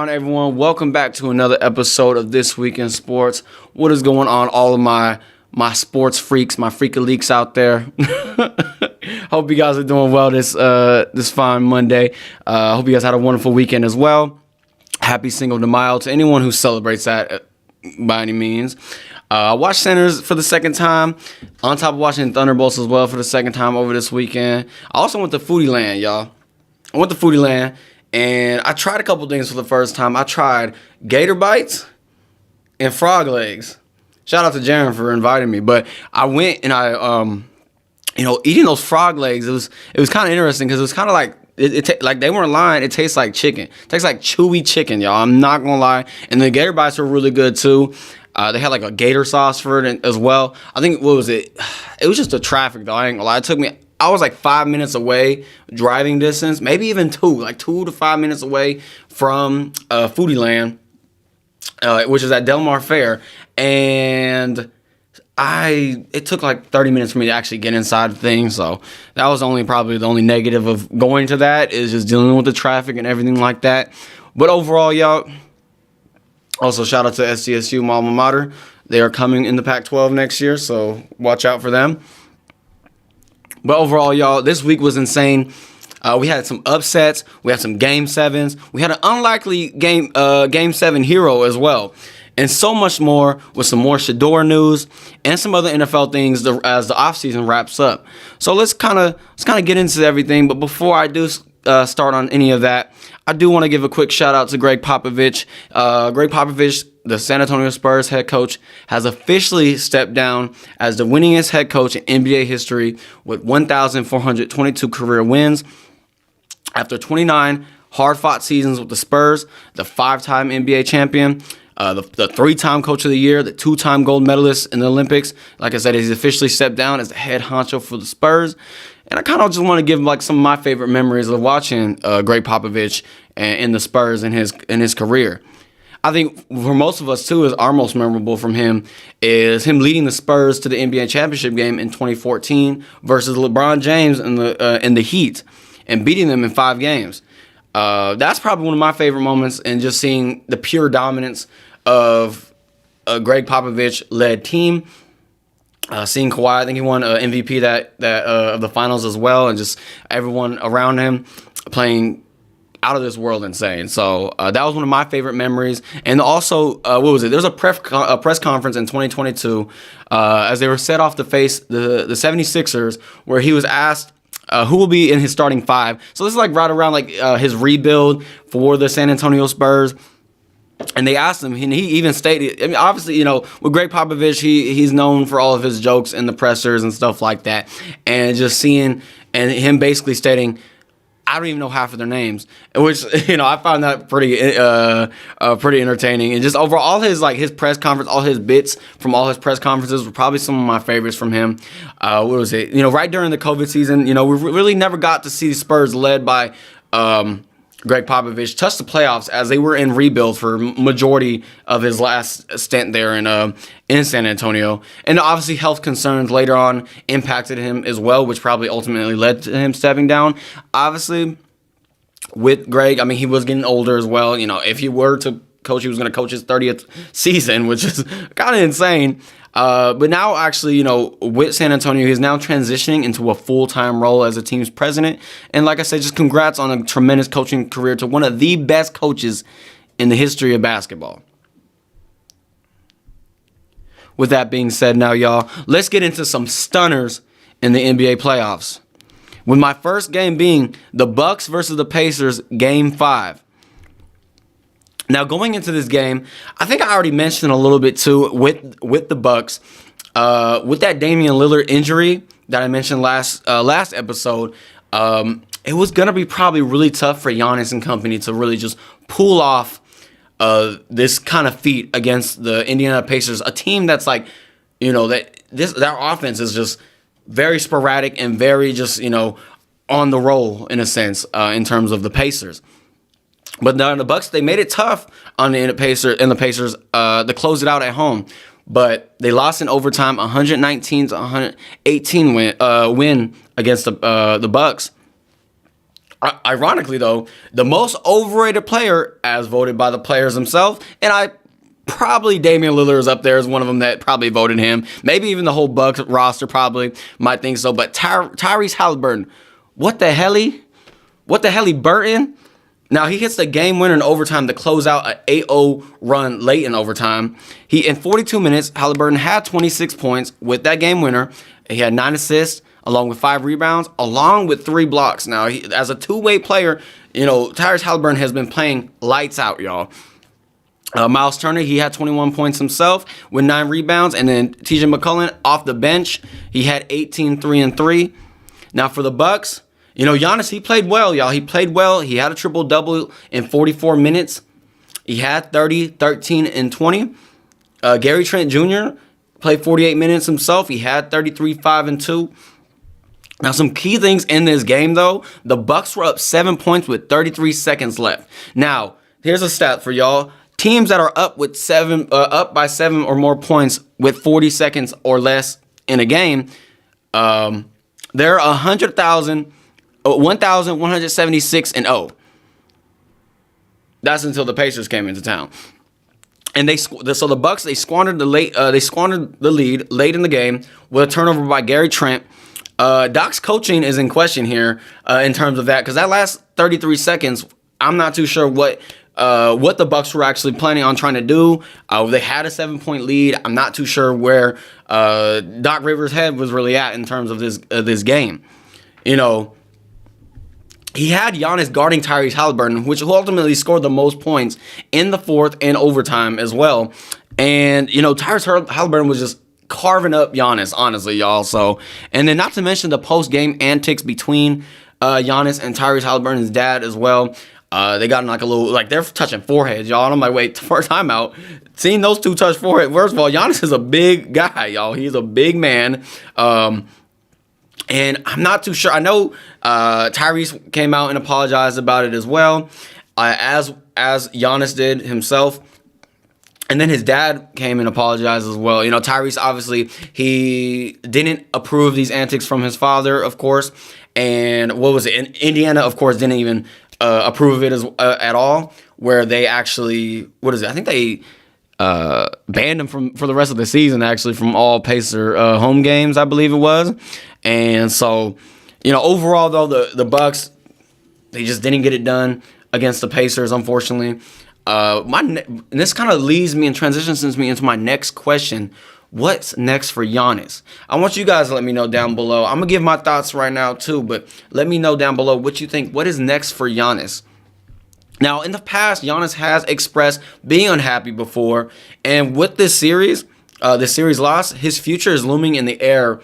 on, everyone? Welcome back to another episode of This Week in Sports. What is going on, all of my sports freaks, my freak-a-leaks out there? Hope you guys are doing well this fine Monday. Hope you guys had a wonderful weekend as well. Happy Cinco de Mayo to anyone who celebrates that by any means. I watched Senators for the second time, on top of watching Thunderbolts as well for the second time over this weekend. I also went to Foodie Land, y'all. I went to Foodie Land, and I tried a couple things for the first time. I tried gator bites and frog legs. Shout out to Jaron for inviting me. But I went and I, eating those frog legs, it was kind of interesting because it was kind of like, like they weren't lying. It tastes like chicken. It tastes like chewy chicken, y'all. I'm not going to lie. And the gator bites were really good, too. They had like a gator sauce for it as well. I think, what was it? It was just the traffic, though. I ain't gonna lie. I was like 5 minutes away driving distance, maybe even 2 to 5 minutes away from Foodie Land, which is at Del Mar Fair. And it took like 30 minutes for me to actually get inside the thing. So that was probably the only negative of going to that, is just dealing with the traffic and everything like that. But overall, y'all, also shout out to SDSU, my alma mater. They are coming in the Pac-12 next year, so watch out for them. But overall, y'all, this week was insane. We had some upsets. We had some Game 7s. We had an unlikely Game 7 hero as well. And so much more, with some more Shador news and some other NFL things as the offseason wraps up. So let's kind of get into everything. But before I do start on any of that, I do want to give a quick shout out to Greg Popovich. Greg Popovich, the San Antonio Spurs head coach, has officially stepped down as the winningest head coach in NBA history with 1,422 career wins. After 29 hard-fought seasons with the Spurs, the 5-time NBA champion, the 3-time coach of the year, the 2-time gold medalist in the Olympics. Like I said, he's officially stepped down as the head honcho for the Spurs. And I kind of just want to give like some of my favorite memories of watching Greg Popovich in the Spurs in his career. I think for most of us too, our most memorable from him is him leading the Spurs to the NBA championship game in 2014 versus LeBron James in the Heat and beating them in 5 games. That's probably one of my favorite moments, and just seeing the pure dominance of a Greg Popovich-led team. Seeing Kawhi, I think he won MVP of the finals as well, and just everyone around him playing out of this world insane. So that was one of my favorite memories. And also, what was it? There was a press conference in 2022 as they were set off to face the 76ers, where he was asked who will be in his starting 5. So this is like right around like his rebuild for the San Antonio Spurs. And they asked him, and he even stated, I mean, obviously, with Greg Popovich, he's known for all of his jokes in the pressers and stuff like that. And just seeing, and him basically stating, I don't even know half of their names, which, I found that pretty entertaining. And just overall, his press conference, all his bits from all his press conferences were probably some of my favorites from him. What was it? Right during the COVID season, we really never got to see the Spurs led by Greg Popovich touch the playoffs, as they were in rebuild for majority of his last stint there in San Antonio. And obviously health concerns later on impacted him as well, which probably ultimately led to him stepping down. Obviously, with Greg, I mean, he was getting older as well. If he were to coach, he was going to coach his 30th season, which is kind of insane. But now, actually, with San Antonio, he's now transitioning into a full-time role as a team's president. And like I said, just congrats on a tremendous coaching career to one of the best coaches in the history of basketball. With that being said, now, y'all, let's get into some stunners in the NBA playoffs. With my first game being the Bucks versus the Pacers, Game 5. Now, going into this game, I think I already mentioned a little bit too with the Bucks, with that Damian Lillard injury that I mentioned last episode. It was gonna be probably really tough for Giannis and company to really just pull off this kind of feat against the Indiana Pacers, a team that's like, their offense is just very sporadic and very just on the roll in a sense in terms of the Pacers. But now the Bucks, they made it tough on the Pacers to close it out at home. But they lost in overtime, 119-118 win against the Bucks. Ironically, though, the most overrated player, as voted by the players themselves, and probably Damian Lillard is up there as one of them that probably voted him. Maybe even the whole Bucks roster probably might think so. But Tyrese Halliburton, what the hell he Burton? Now, he hits the game winner in overtime to close out an 8-0 run late in overtime. In 42 minutes, Halliburton had 26 points with that game winner. He had 9 assists, along with 5 rebounds, along with 3 blocks. Now, as a two-way player, Tyrese Halliburton has been playing lights out, y'all. Miles Turner, he had 21 points himself with 9 rebounds. And then TJ McCollum off the bench, he had 18, 3 and 3. Now, for the Bucks, Giannis, he played well, y'all. He played well. He had a triple-double in 44 minutes. He had 30, 13, and 20. Gary Trent Jr. played 48 minutes himself. He had 33, 5, and 2. Now, some key things in this game, though. The Bucks were up 7 points with 33 seconds left. Now, here's a stat for y'all. Teams that are up by 7 or more points with 40 seconds or less in a game, they're 1,176 and 0. That's until the Pacers came into town, and so the Bucks squandered the lead late in the game with a turnover by Gary Trent. Doc's coaching is in question here in terms of that, because that last 33 seconds, I'm not too sure what the Bucks were actually planning on trying to do. They had a 7-point lead. I'm not too sure where Doc Rivers' head was really at in terms of this game. He had Giannis guarding Tyrese Halliburton, who ultimately scored the most points in the fourth and overtime as well. And, Tyrese Halliburton was just carving up Giannis, honestly, y'all. So, and then not to mention the post-game antics between Giannis and Tyrese Halliburton's dad as well. They got in they're touching foreheads, y'all. And I'm like, wait, for a timeout. Seeing those two touch forehead, first of all, Giannis is a big guy, y'all. He's a big man. And I'm not too sure. I know Tyrese came out and apologized about it as well, as Giannis did himself. And then his dad came and apologized as well. Tyrese, obviously, he didn't approve of these antics from his father, of course. And what was it? Indiana, of course, didn't even approve of it at all, where they actually, I think they banned him for the rest of the season, actually, from all Pacer home games, I believe it was. And so, overall, though, the Bucks, they just didn't get it done against the Pacers, unfortunately. And this kind of leads me and transitions me into my next question. What's next for Giannis? I want you guys to let me know down below. I'm going to give my thoughts right now, too, but let me know down below what you think. What is next for Giannis? Now, in the past, Giannis has expressed being unhappy before, and with this series loss, his future is looming in the air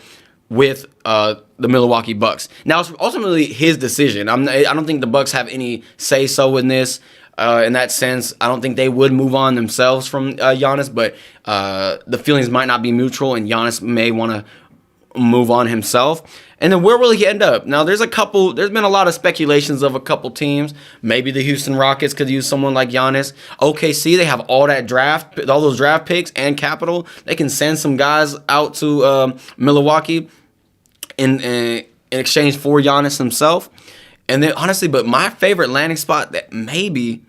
with the Milwaukee Bucks. Now, it's ultimately his decision. I don't think the Bucks have any say-so in this. In that sense, I don't think they would move on themselves from Giannis, but the feelings might not be mutual, and Giannis may want to move on himself. And then where will he end up? Now, there's been a lot of speculations of a couple teams. Maybe the Houston Rockets could use someone like Giannis. OKC, they have all those draft picks and capital. They can send some guys out to Milwaukee in exchange for Giannis himself. And then, honestly, but my favorite landing spot that maybe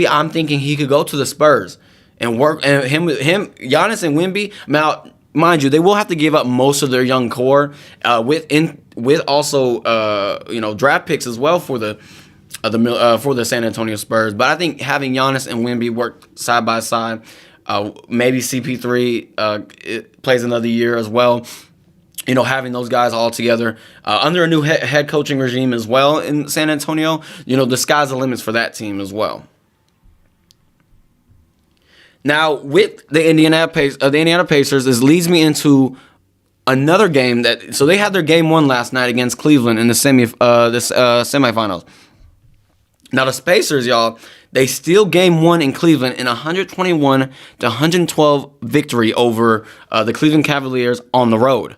I'm thinking he could go to the Spurs and work, and Giannis and Wemby. Now, mind you, they will have to give up most of their young core with also draft picks as well for the San Antonio Spurs. But I think having Giannis and Wemby work side by side, maybe CP3 plays another year as well. Having those guys all together under a new head coaching regime as well in San Antonio, the sky's the limits for that team as well. Now, with the Indiana Pacers, this leads me into another game so they had their game 1 last night against Cleveland in the semifinals. Now, the Pacers, y'all, they steal game 1 in Cleveland in 121-112 victory over the Cleveland Cavaliers on the road.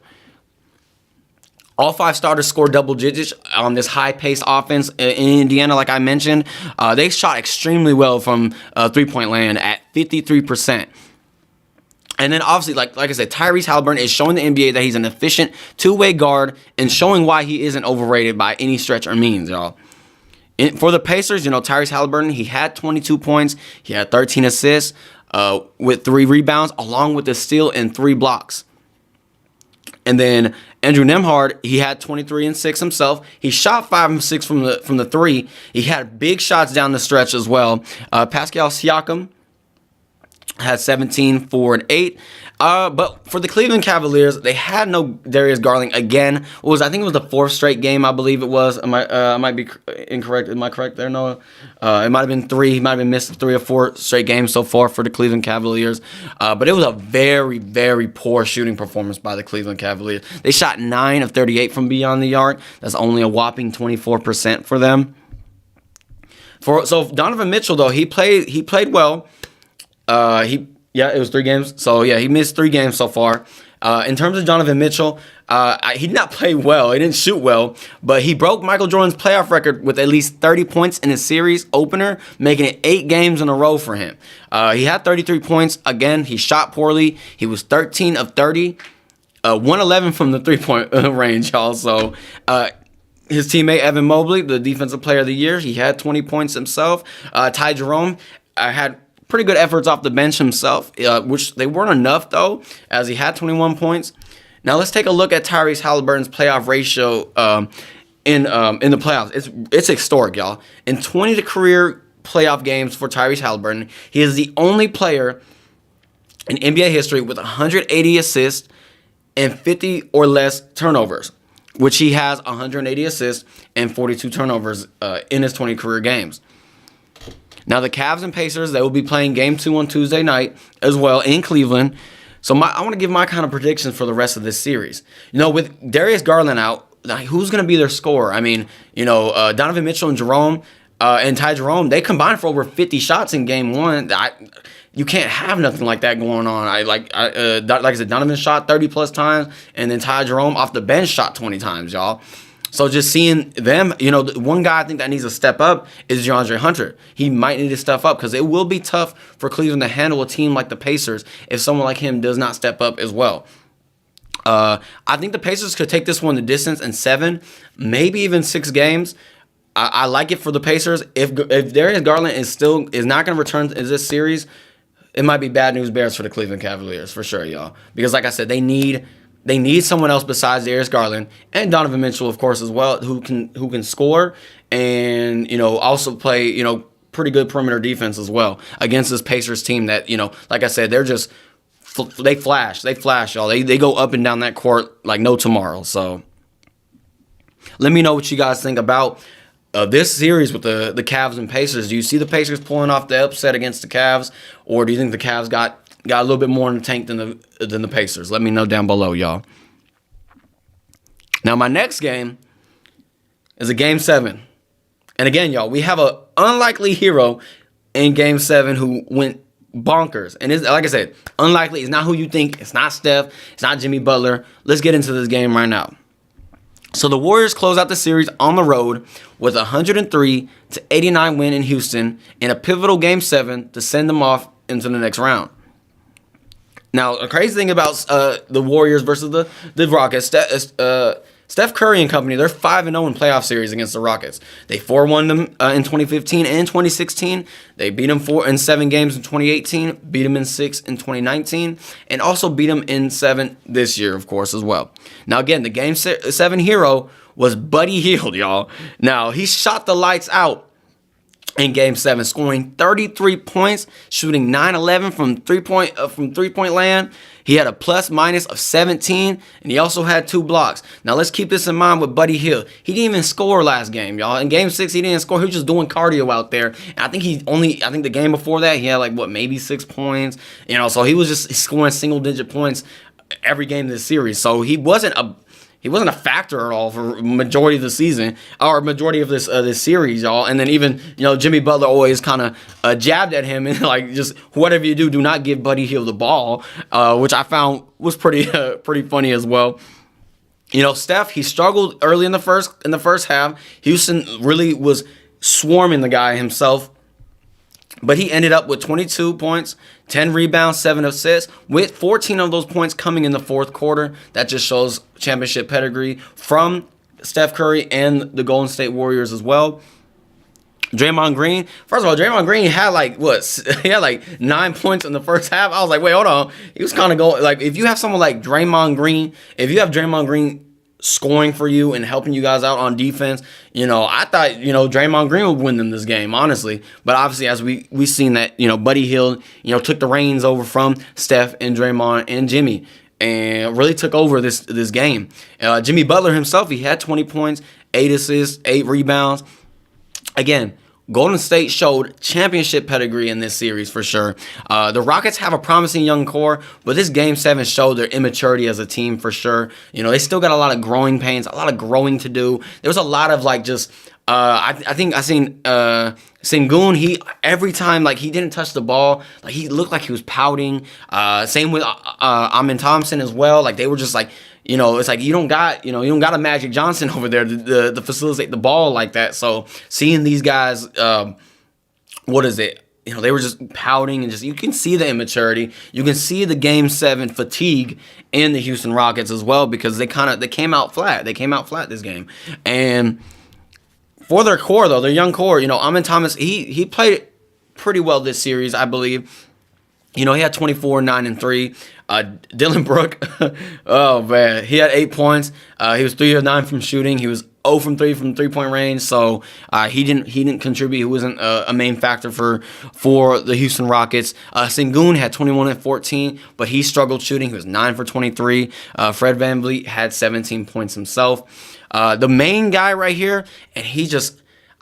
All 5 starters scored double digits on this high-paced offense in Indiana, like I mentioned. They shot extremely well from three-point land at 53%. And then obviously, like I said, Tyrese Halliburton is showing the NBA that he's an efficient two-way guard and showing why he isn't overrated by any stretch or means, y'all. For the Pacers, Tyrese Halliburton, he had 22 points. He had 13 assists with 3 rebounds, along with a steal and 3 blocks. And then Andrew Nembhard, he had 23 and 6 himself. He shot 5 and 6 from the 3. He had big shots down the stretch as well. Pascal Siakam had 17, 4, and 8. But for the Cleveland Cavaliers, they had no Darius Garland again. I think it was the 4th straight game, I believe it was. I might be incorrect. Am I correct there, Noah? It might have been 3. He might have been missed 3 or 4 straight games so far for the Cleveland Cavaliers. But it was a very, very poor shooting performance by the Cleveland Cavaliers. They shot 9 of 38 from beyond the arc. That's only a whopping 24% for them. So Donovan Mitchell, though, he played well. It was 3 games. So, yeah, he missed 3 games so far. In terms of Donovan Mitchell, he did not play well. He didn't shoot well. But he broke Michael Jordan's playoff record with at least 30 points in his series opener, making it 8 games in a row for him. He had 33 points. Again, he shot poorly. He was 13 of 30, 111 from the three-point range, y'all. So, his teammate, Evan Mobley, the Defensive Player of the Year, he had 20 points himself. Ty Jerome had pretty good efforts off the bench himself, which they weren't enough, though, as he had 21 points. Now, let's take a look at Tyrese Halliburton's playoff ratio in the playoffs. It's historic, y'all. In 20 career playoff games for Tyrese Halliburton, he is the only player in NBA history with 180 assists and 50 or less turnovers, which he has 180 assists and 42 turnovers in his 20 career games. Now, the Cavs and Pacers, they will be playing Game 2 on Tuesday night as well in Cleveland. So I want to give my kind of predictions for the rest of this series. With Darius Garland out, who's going to be their scorer? I mean, Donovan Mitchell and Jerome and Ty Jerome, they combined for over 50 shots in Game 1. You can't have nothing like that going on. Like I said, Donovan shot 30-plus times, and then Ty Jerome off the bench shot 20 times, y'all. So just seeing them, the one guy I think that needs to step up is DeAndre Hunter. He might need to step up because it will be tough for Cleveland to handle a team like the Pacers if someone like him does not step up as well. I think the Pacers could take this one the distance in 7, maybe even 6 games. I like it for the Pacers. If Darius Garland is not going to return in this series, it might be bad news bears for the Cleveland Cavaliers for sure, y'all. Because like I said, they need someone else besides Darius Garland and Donovan Mitchell, of course, as well, who can score and also play pretty good perimeter defense as well against this Pacers team that like I said, they're just they flash, y'all. They go up and down that court like no tomorrow. So let me know what you guys think about this series with the Cavs and Pacers. Do you see the Pacers pulling off the upset against the Cavs, or do you think the Cavs got a little bit more in the tank than the Pacers? Let me know down below, y'all. Now, my next game is a Game 7. And again, y'all, we have an unlikely hero in Game 7 who went bonkers. And it's, like I said, unlikely. It's not who you think. It's not Steph. It's not Jimmy Butler. Let's get into this game right now. So the Warriors close out the series on the road with a 103-89 win in Houston in a pivotal Game 7 to send them off into the next round. Now, a crazy thing about the Warriors versus the Rockets, Steph Curry and company, they're 5-0 in playoff series against the Rockets. They 4-1 them in 2015 and 2016. They beat them 4 in 7 games in 2018, beat them in 6 in 2019, and also beat them in 7 this year, of course, as well. Now, again, the Game 7 hero was Buddy Hield, y'all. Now, he shot the lights out in Game 7, scoring 33 points, shooting 9-11 from three-point land. He had a plus-minus of 17, and he also had 2 blocks. Now, let's keep this in mind with Buddy Hield. He didn't even score last game, y'all. In Game 6, he didn't score. He was just doing cardio out there. And I think the game before that, he had maybe 6 points. So he was just scoring single-digit points every game of this series. So he wasn't a factor at all for majority of the season or majority of this series, y'all. And then even Jimmy Butler always kind of jabbed at him and just whatever you do not give Buddy Hield the ball, which I found was pretty funny as well. Steph, he struggled early in the first half. Houston really was swarming the guy himself. But he ended up with 22 points, 10 rebounds, 7 assists, with 14 of those points coming in the fourth quarter. That just shows championship pedigree from Steph Curry and the Golden State Warriors as well. Draymond Green, first of all, Draymond Green had he had like 9 points in the first half. I was like, wait, hold on. He was kind of going, like, if you have someone like Draymond Green, if you have Draymond Green scoring for you and helping you guys out on defense, I thought, Draymond Green would win them this game, honestly. But obviously, as we seen that, Buddy Hield, took the reins over from Steph and Draymond and Jimmy and really took over this game. Jimmy Butler himself, he had 20 points, 8 assists, 8 rebounds. Again, Golden State showed championship pedigree in this series for sure. The Rockets have a promising young core, but this Game 7 showed their immaturity as a team for sure. They still got a lot of growing pains, a lot of growing to do. There was a lot of I think I seen Sengun. He every time he didn't touch the ball, he looked like he was pouting. Same with Amin Thompson as well. They were just it's like you don't got a Magic Johnson over there to facilitate the ball like that. So seeing these guys, what is it? They were just pouting and you can see the immaturity. You can see the Game 7 fatigue in the Houston Rockets as well because they came out flat. They came out flat this game. And for their core though, their young core, Amin Thomas, he played pretty well this series, I believe. He had 24, 9, and 3. Dylan Brooke, oh man, he had 8 points. He was 3 of 9 from shooting. He was 0 from 3 from 3-point range. So he didn't contribute. He wasn't a main factor for the Houston Rockets. Sengun had 21 and 14, but he struggled shooting. He was 9 for 23. Fred VanVleet had 17 points himself. The main guy right here, and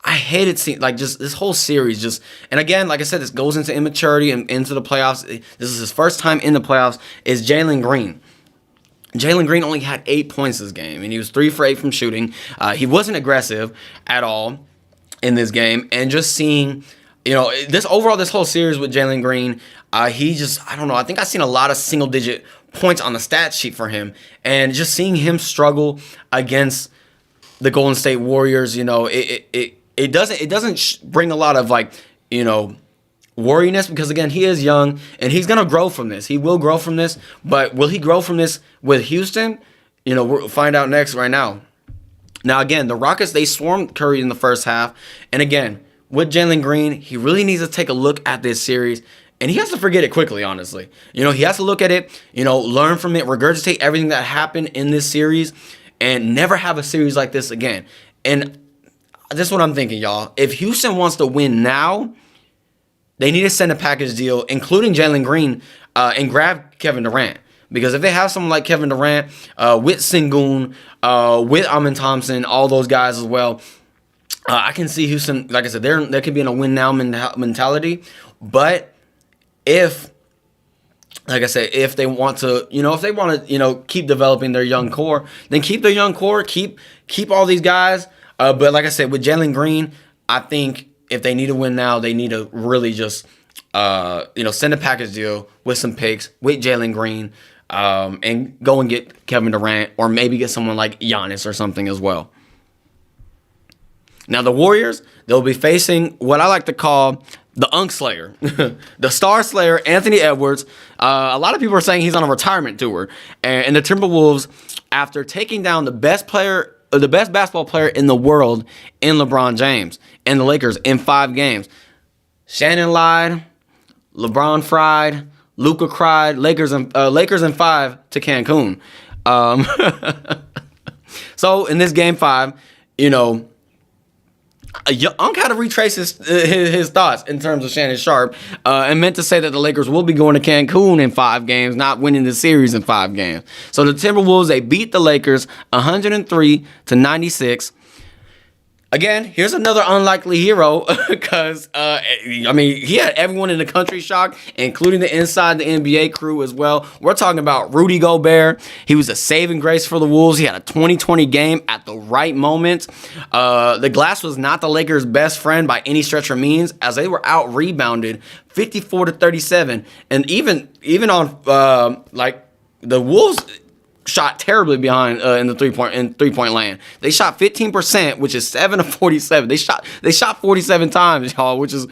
I hated seeing just this whole series and again, like I said, this goes into immaturity and into the playoffs. This is his first time in the playoffs. Is Jalen Green. Jalen Green only had 8 points this game, and he was 3 for 8 from shooting. He wasn't aggressive at all in this game, and just seeing, this whole series with Jalen Green, I don't know. I think I've seen a lot of single-digit points on the stat sheet for him, and just seeing him struggle against the Golden State Warriors, it doesn't bring a lot of worriness because again, he is young and he's gonna grow from this. He will grow from this, but will he grow from this with Houston? We'll find out next right now. Now again, the Rockets, they swarmed Curry in the first half, and again with Jalen Green, he really needs to take a look at this series. And he has to forget it quickly, honestly. He has to look at it, learn from it, regurgitate everything that happened in this series, and never have a series like this again. And this is what I'm thinking, y'all. If Houston wants to win now, they need to send a package deal, including Jalen Green, and grab Kevin Durant. Because if they have someone like Kevin Durant, with Sengun, with Amin Thompson, all those guys as well, I can see Houston, like I said, there could be in a win now mentality. But if they want to, keep developing their young core, then keep their young core, keep all these guys. But like I said, with Jalen Green, I think if they need to win now, they need to really just, send a package deal with some picks with Jalen Green, and go and get Kevin Durant, or maybe get someone like Giannis or something as well. Now the Warriors, they'll be facing what I like to call the Unk Slayer, the Star Slayer, Anthony Edwards. A lot of people are saying he's on a retirement tour. And the Timberwolves, after taking down the best basketball player in the world in LeBron James and the Lakers in 5 games. Shannon lied, LeBron fried, Luka cried, Lakers in 5 to Cancun. So in this game 5, Unk had to retrace his thoughts in terms of Shannon Sharp, and meant to say that the Lakers will be going to Cancun in 5 games, not winning the series in 5 games. So the Timberwolves, they beat the Lakers 103-96. Again, here's another unlikely hero because, he had everyone in the country shocked, including the inside the NBA crew as well. We're talking about Rudy Gobert. He was a saving grace for the Wolves. He had a 20-20 game at the right moment. The glass was not the Lakers' best friend by any stretch or means, as they were out-rebounded 54-37. And even on, the Wolves shot terribly behind in the 3-point land. They shot 15%, which is 7 of 47. They shot 47 times, y'all, which is,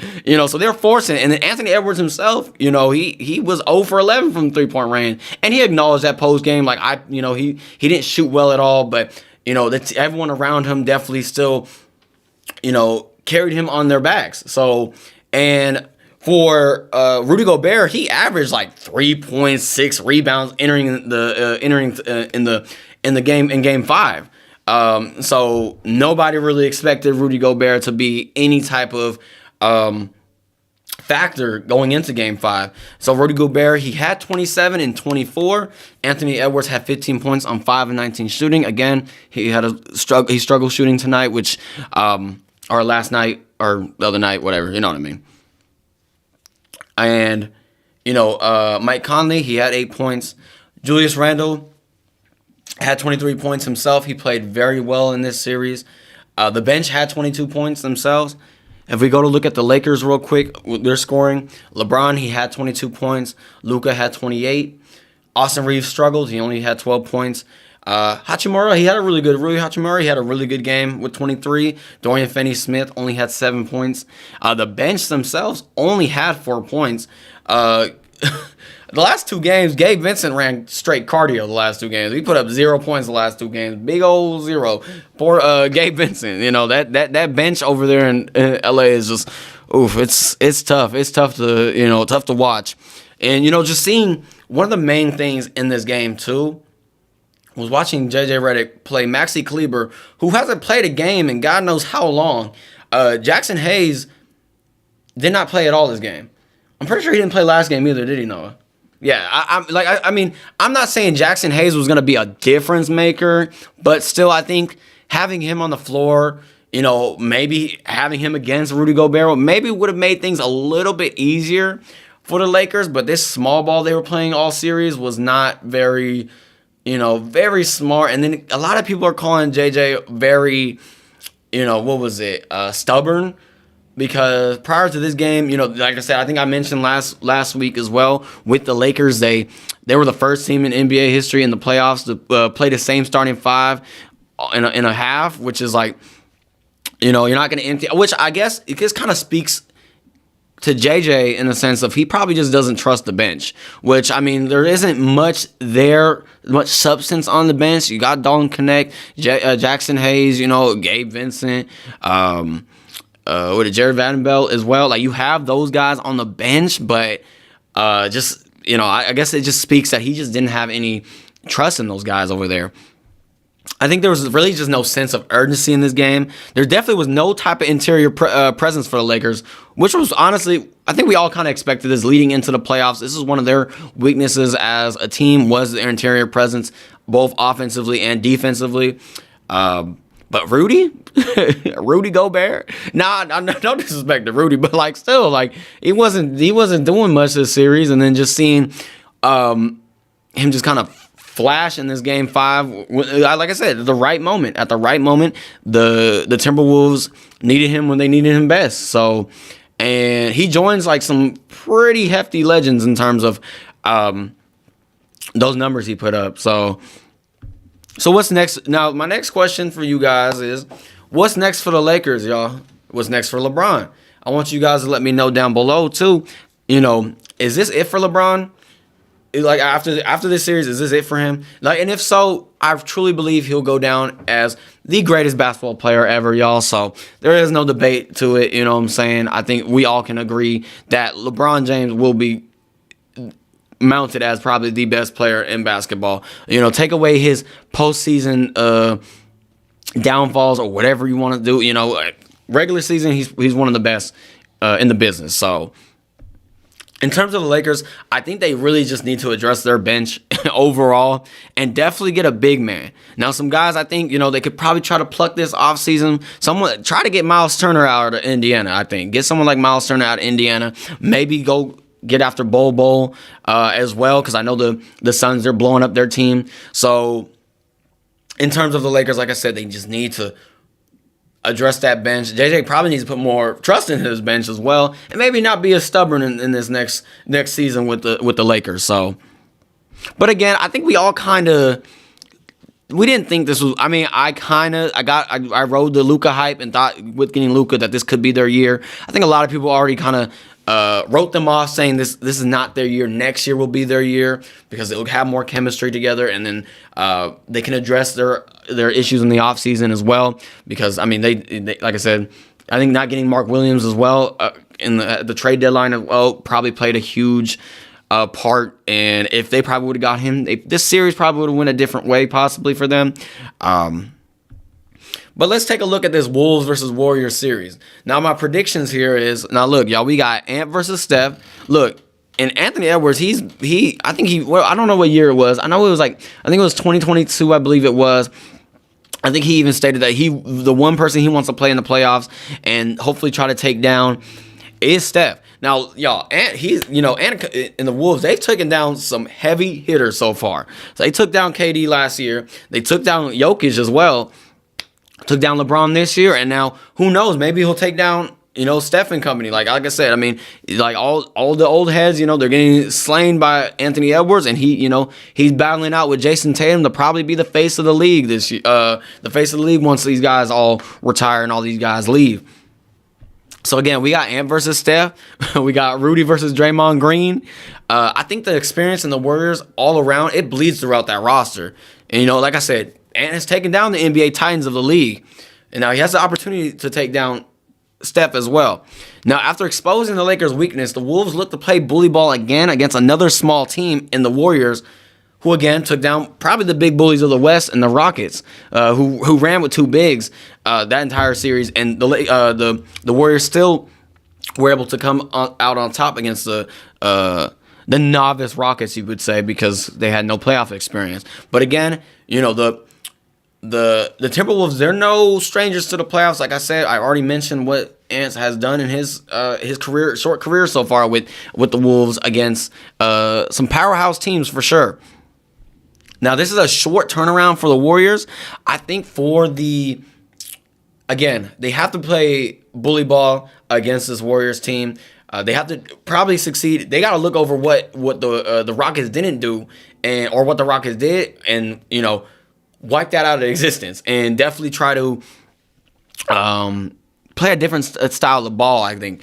so they're forcing it. And then Anthony Edwards himself, he was 0 for 11 from 3-point range, and he acknowledged that post game, like he didn't shoot well at all, but everyone around him definitely still, carried him on their backs. So, and for Rudy Gobert, he averaged like 3.6 rebounds entering in the game in Game 5. So nobody really expected Rudy Gobert to be any type of factor going into Game 5. So Rudy Gobert, he had 27 and 24. Anthony Edwards had 15 points on 5 and 19 shooting. Again, he struggled shooting tonight, which or last night or the other night, whatever. You know what I mean. And, Mike Conley, he had 8 points. Julius Randle had 23 points himself. He played very well in this series. The bench had 22 points themselves. If we go to look at the Lakers real quick, their scoring, LeBron, he had 22 points. Luka had 28. Austin Reeves struggled. He only had 12 points. Hachimura, he had a really good game with 23. Dorian Finney-Smith only had 7 points. The bench themselves only had 4 points. The last 2 games, Gabe Vincent ran straight cardio the last 2 games. He put up 0 points the last 2 games. Big old 0. Poor Gabe Vincent. That bench over there in LA is just, oof, it's tough. It's tough to watch. And, just seeing one of the main things in this game, too, was watching JJ Redick play Maxi Kleber, who hasn't played a game in God knows how long. Jackson Hayes did not play at all this game. I'm pretty sure he didn't play last game either, did he, Noah? Yeah, I'm not saying Jackson Hayes was going to be a difference maker, but still, I think having him on the floor, maybe having him against Rudy Gobert, maybe would have made things a little bit easier for the Lakers, but this small ball they were playing all series was not very smart. And then a lot of people are calling JJ very, stubborn. Because prior to this game, like I said, I think I mentioned last week as well, with the Lakers, they were the first team in NBA history in the playoffs to play the same starting 5 in a half, which is like, you're not going to empty, which I guess it just kind of speaks to JJ in the sense of he probably just doesn't trust the bench, which, there isn't much substance on the bench. You got Dalton Connect, Jackson Hayes, Gabe Vincent, with Jared Vandenberg as well. Like, you have those guys on the bench, but I guess it just speaks that he just didn't have any trust in those guys over there. I think there was really just no sense of urgency in this game. There definitely was no type of interior presence for the Lakers, which was honestly, I think we all kind of expected this leading into the playoffs. This is one of their weaknesses as a team, was their interior presence, both offensively and defensively. But Rudy Gobert, no disrespect to Rudy, but he wasn't doing much this series, and then just seeing him just kind of flash in this Game 5, like I said, at the right moment, the Timberwolves needed him when they needed him best. So, and he joins like some pretty hefty legends in terms of those numbers he put up. So what's next? Now, my next question for you guys is, what's next for the Lakers, y'all? What's next for LeBron? I want you guys to let me know down below, too. Is this it for LeBron? Like, after this series, is this it for him? And if so, I truly believe he'll go down as the greatest basketball player ever, y'all. So there is no debate to it, you know what I'm saying? I think we all can agree that LeBron James will be mounted as probably the best player in basketball. Take away his postseason downfalls or whatever you want to do. Regular season, he's one of the best in the business. So, in terms of the Lakers, I think they really just need to address their bench overall and definitely get a big man. Now, some guys, I think, they could probably try to pluck this offseason. Try to get Miles Turner out of Indiana, I think. Get someone like Miles Turner out of Indiana. Maybe go get after Bol as well, because I know the Suns, they're blowing up their team. So, in terms of the Lakers, like I said, they just need to address that bench. JJ probably needs to put more trust in his bench as well, and maybe not be as stubborn in this next season with the Lakers. So, but again, I think we all kind of we didn't think this was. I mean, I rode the Luka hype and thought with getting Luka that this could be their year. I think a lot of people already kind of wrote them off, saying this is not their year. Next year will be their year because they'll have more chemistry together, and then they can address their issues in the offseason as well. Because I mean, they like I said, I think not getting Mark Williams as well in the trade deadline as well probably played a huge part, and if they probably would have got him, this series probably would have went a different way possibly for them. But let's take a look at this Wolves versus Warriors series. Now my predictions here is, now look, y'all, we got Ant versus Steph. Look, and Anthony Edwards, I don't know what year it was. I know it was I think it was 2022, I believe it was. I think he even stated that the one person he wants to play in the playoffs and hopefully try to take down is Steph. Now, y'all, Ant in the Wolves, they've taken down some heavy hitters so far. So they took down KD last year. They took down Jokic as well. Took down LeBron this year, and now who knows? Maybe he'll take down Steph and company. Like I said, I mean, like all the old heads, they're getting slain by Anthony Edwards, and he's battling out with Jason Tatum to probably be the face of the league this year. The face of the league once these guys all retire and all these guys leave. So again, we got Ant versus Steph. We got Rudy versus Draymond Green. I think the experience in the Warriors all around, it bleeds throughout that roster. And like I said, Ant has taken down the NBA Titans of the league. And now he has the opportunity to take down Steph as well. Now, after exposing the Lakers' weakness, the Wolves look to play bully ball again against another small team in the Warriors, who again took down probably the big bullies of the West and the Rockets, who ran with two bigs that entire series, and the Warriors still were able to come out on top against the novice Rockets, you would say, because they had no playoff experience. But again, the Timberwolves, they're no strangers to the playoffs. Like I said, I already mentioned what Ant has done in his short career so far with the Wolves against some powerhouse teams for sure. Now, this is a short turnaround for the Warriors. I think they have to play bully ball against this Warriors team. They have to probably succeed. They got to look over what the Rockets didn't do or what the Rockets did, and wipe that out of existence, and definitely try to play a different style of ball. I think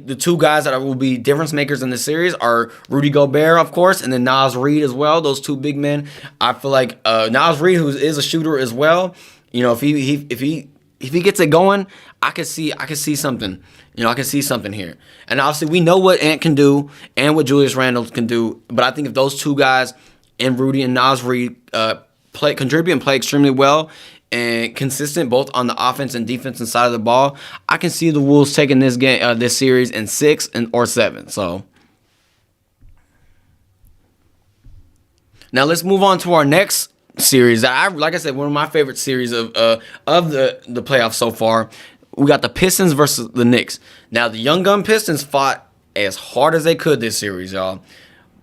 the two guys that will be difference makers in the series are Rudy Gobert, of course, and then Naz Reid as well. Those two big men. I feel like Naz Reid, who is a shooter as well, if he gets it going, I can see something. I can see something here. And obviously we know what Ant can do and what Julius Randle can do, but I think if those two guys and Rudy and Naz Reid contribute and play extremely well and consistent both on the offense and defensive side of the ball, I can see the Wolves taking this game, this series in 6 or 7. So now let's move on to our next series. Like I said, one of my favorite series of the playoffs so far. We got the Pistons versus the Knicks. Now the Young Gun Pistons fought as hard as they could this series, y'all.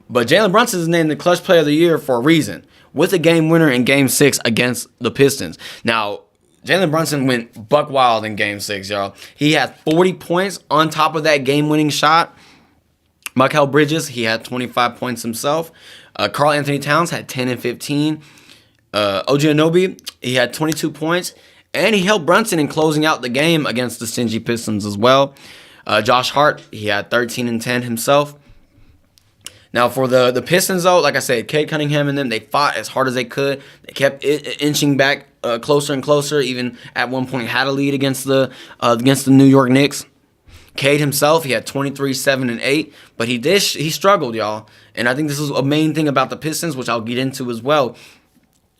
But Jalen Brunson is named the Clutch Player of the Year for a reason, with a game winner in Game 6 against the Pistons. Now, Jalen Brunson went buck wild in Game 6, y'all. He had 40 points on top of that game-winning shot. Mikal Bridges, he had 25 points himself. Karl Anthony Towns had 10 and 15. OG Anunoby, he had 22 points. And he helped Brunson in closing out the game against the stingy Pistons as well. Josh Hart, he had 13 and 10 himself. Now, for the Pistons, though, like I said, Cade Cunningham and them, they fought as hard as they could. They kept inching back closer and closer, even at one point had a lead against the New York Knicks. Cade himself, he had 23, 7, and 8, but he struggled, y'all. And I think this is a main thing about the Pistons, which I'll get into as well.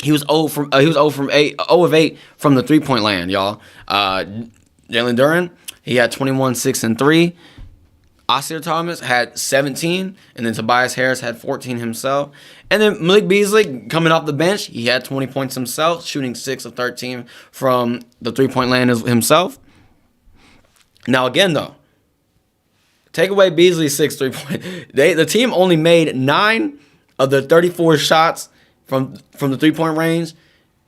He was 0 of 8 from the three-point land, y'all. Jalen Duren, he had 21, 6, and 3. Oscar Thomas had 17, and then Tobias Harris had 14 himself. And then Malik Beasley, coming off the bench, he had 20 points himself, shooting 6 of 13 from the three-point land himself. Now, again, though, take away Beasley's 6 3-point. The team only made 9 of the 34 shots from the three-point range.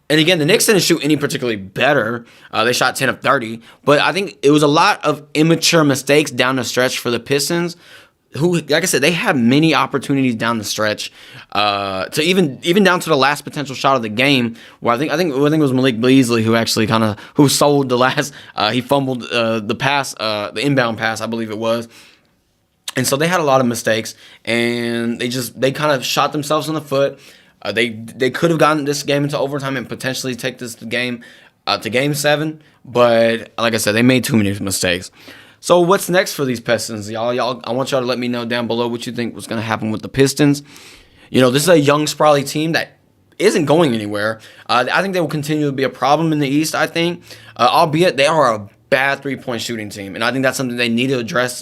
And again, the Knicks didn't shoot any particularly better. They shot 10 of 30. But I think it was a lot of immature mistakes down the stretch for the Pistons who, like I said, they had many opportunities down the stretch, to even down to the last potential shot of the game, where I think it was Malik Beasley who actually who sold the last. He fumbled the pass, the inbound pass, I believe it was. And so they had a lot of mistakes, and they kind of shot themselves in the foot. They could have gotten this game into overtime and potentially take this game to Game 7, but like I said, they made too many mistakes. So what's next for these Pistons, y'all? I want y'all to let me know down below what you think was going to happen with the Pistons. This is a young, sprawly team that isn't going anywhere. I think they will continue to be a problem in the East, I think, albeit they are a bad three-point shooting team, and I think that's something they need to address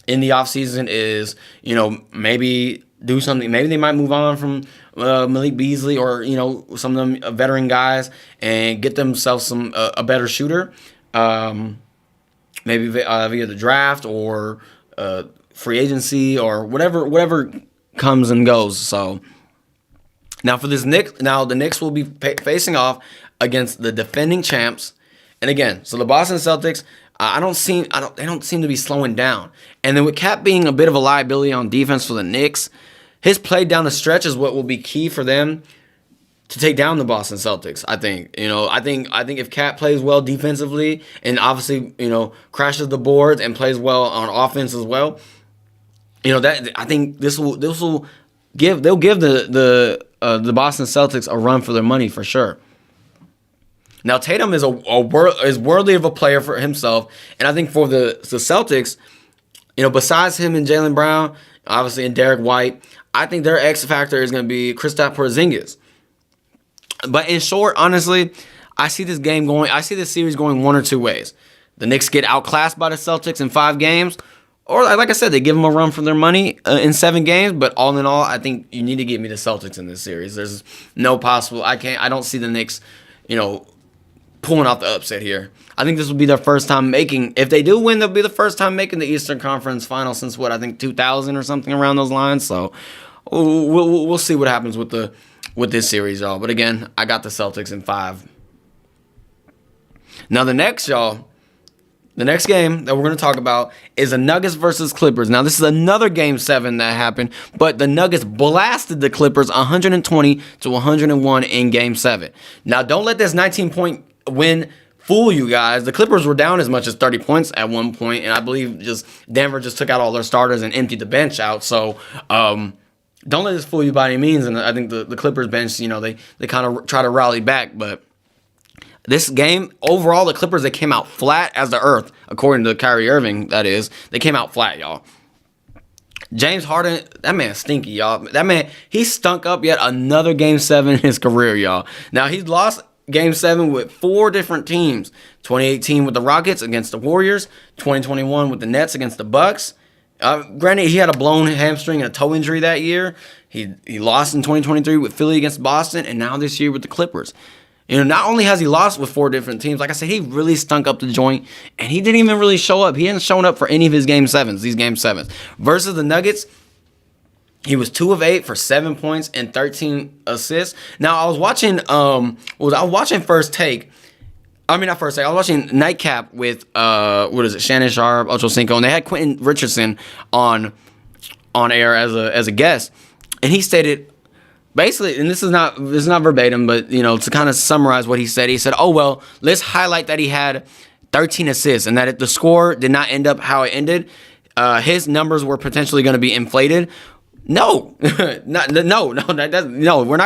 in the offseason is, maybe do something. Maybe they might move on from Malik Beasley or, some of them veteran guys and get themselves a better shooter. Maybe via the draft or free agency or whatever comes and goes. So now for this the Knicks will be facing off against the defending champs. And again, so the Boston Celtics, they don't seem to be slowing down. And then with Cat being a bit of a liability on defense for the Knicks, his play down the stretch is what will be key for them to take down the Boston Celtics. I think, I think if Cat plays well defensively and obviously, crashes the boards and plays well on offense as well, that I think this will give the Boston Celtics a run for their money for sure. Now Tatum is is worthy of a player for himself, and I think for the Celtics, besides him and Jaylen Brown, obviously, and Derek White, I think their X factor is going to be Kristaps Porzingis. But in short, honestly, I see this series going one or two ways. The Knicks get outclassed by the Celtics in 5 games, or like I said, they give them a run for their money in 7 games. But all in all, I think you need to give me the Celtics in this series. There's no possible. I don't see the Knicks, pulling off the upset here. I think this will be their first time making. If they do win, they'll be the first time making the Eastern Conference Final since 2000 or something around those lines. So we'll see what happens with this series, y'all. But again, I got the Celtics in 5. Now the next game that we're going to talk about is the Nuggets versus Clippers. Now this is another Game 7 that happened, but the Nuggets blasted the Clippers 120-101 in Game 7. Now don't let this 19-point win fool you guys. The Clippers were down as much as 30 points at one point, and I believe Denver just took out all their starters and emptied the bench out. So don't let this fool you by any means. And I think the Clippers bench, they kind of try to rally back. But this game, overall, the Clippers, they came out flat as the earth, according to Kyrie Irving, that is. They came out flat, y'all. James Harden, that man's stinky, y'all. That man, he stunk up yet another Game 7 in his career, y'all. Now, he's lost Game 7 with 4 different teams. 2018 with the Rockets against the Warriors. 2021 with the Nets against the Bucks. Granted, he had a blown hamstring and a toe injury that year. He lost in 2023 with Philly against Boston, and now this year with the Clippers. Not only has he lost with 4 different teams, like I said, he really stunk up the joint, and he didn't even really show up. He hadn't shown up for any of his Game 7s, these Game 7s. Versus the Nuggets, he was 2 of 8 for 7 points and 13 assists. Now, I was watching, First Take. I mean, not First Take. I was watching Nightcap with, Shannon Sharp, Ocho Cinco, and they had Quentin Richardson on air as a guest, and he stated, basically, and this is not verbatim, but to kind of summarize what he said, "Oh well, let's highlight that he had 13 assists, and that if the score did not end up how it ended, his numbers were potentially going to be inflated." No, we're not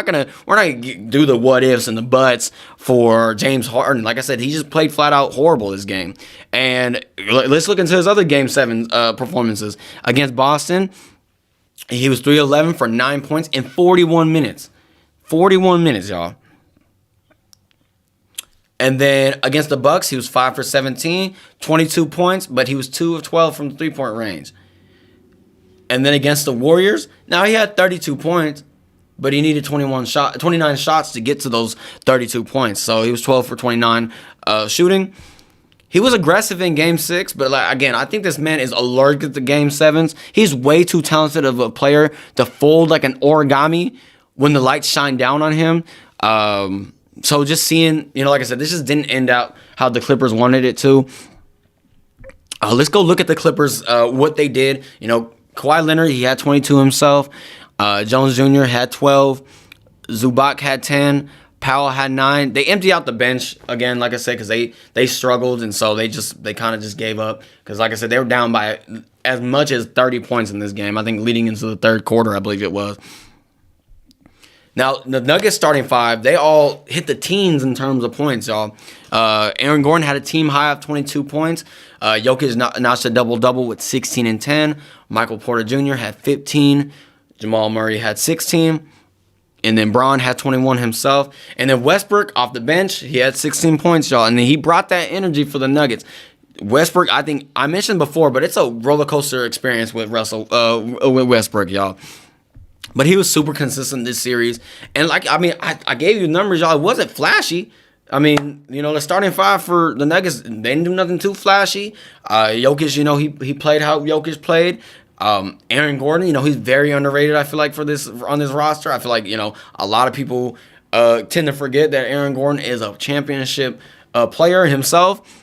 gonna do the what ifs and the buts for James Harden. Like I said, he just played flat out horrible this game. And let's look into his other Game 7 performances against Boston. He was 3-11 for 9 points in 41 minutes. 41 minutes, y'all. And then against the Bucks, he was 5 for 17, 22 points, but he was 2 of 12 from the 3-point range. And then against the Warriors, now he had 32 points, but he needed 29 shots to get to those 32 points. So he was 12 for 29 shooting. He was aggressive in Game 6, but again, I think this man is allergic to Game 7s. He's way too talented of a player to fold like an origami when the lights shine down on him. So just seeing, like I said, this just didn't end out how the Clippers wanted it to. Let's go look at the Clippers, what they did. Kawhi Leonard, he had 22 himself. Jones Jr. had 12. Zubac had 10. Powell had 9. They emptied out the bench again, like I said, because they struggled, and so they kind of just gave up. Because like I said, they were down by as much as 30 points in this game. I think leading into the third quarter, I believe it was. Now, the Nuggets starting five, they all hit the teens in terms of points, y'all. Aaron Gordon had a team high of 22 points. Jokic notched a double-double with 16 and 10. Michael Porter Jr. had 15. Jamal Murray had 16. And then Braun had 21 himself. And then Westbrook, off the bench, he had 16 points, y'all. And then he brought that energy for the Nuggets. Westbrook, I think I mentioned before, but it's a roller coaster experience with with Westbrook, y'all. But he was super consistent this series. And I gave you numbers, y'all. It wasn't flashy. I mean, the starting five for the Nuggets, they didn't do nothing too flashy. Jokic, he played how Jokic played. Aaron Gordon, he's very underrated, I feel like, on this roster. I feel like, a lot of people tend to forget that Aaron Gordon is a championship player himself.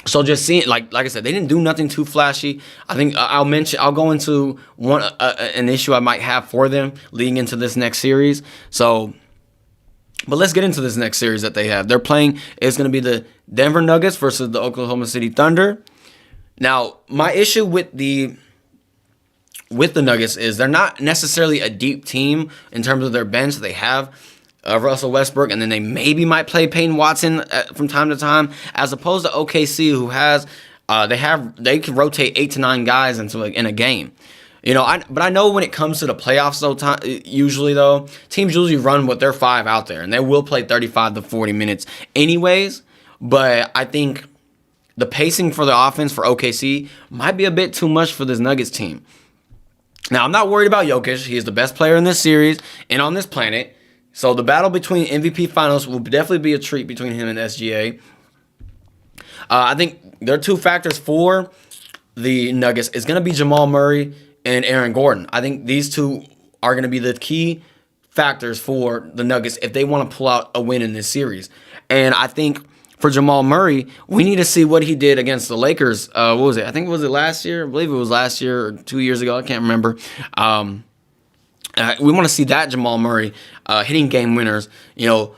So just seeing, like I said, they didn't do nothing too flashy. I think I'll go into an issue I might have for them leading into this next series. So, but let's get into this next series that they have. They're playing, it's going to be the Denver Nuggets versus the Oklahoma City Thunder. Now, my issue with the Nuggets is they're not necessarily a deep team in terms of their bench. They have Russell Westbrook, and then they maybe might play Peyton Watson from time to time, as opposed to OKC, who has they can rotate 8 to 9 guys in a game. But I know when it comes to the playoffs, though, teams usually run with their 5 out there, and they will play 35 to 40 minutes anyways. But I think the pacing for the offense for OKC might be a bit too much for this Nuggets team. Now, I'm not worried about Jokic. He is the best player in this series and on this planet. So the battle between MVP finals will definitely be a treat between him and SGA. I think there are 2 factors for the Nuggets. It's going to be Jamal Murray and Aaron Gordon. I think these 2 are going to be the key factors for the Nuggets if they want to pull out a win in this series. And I think for Jamal Murray, we need to see what he did against the Lakers. What was it? I think was it last year? I believe it was last year or 2 years ago. I can't remember. We want to see that Jamal Murray hitting game winners,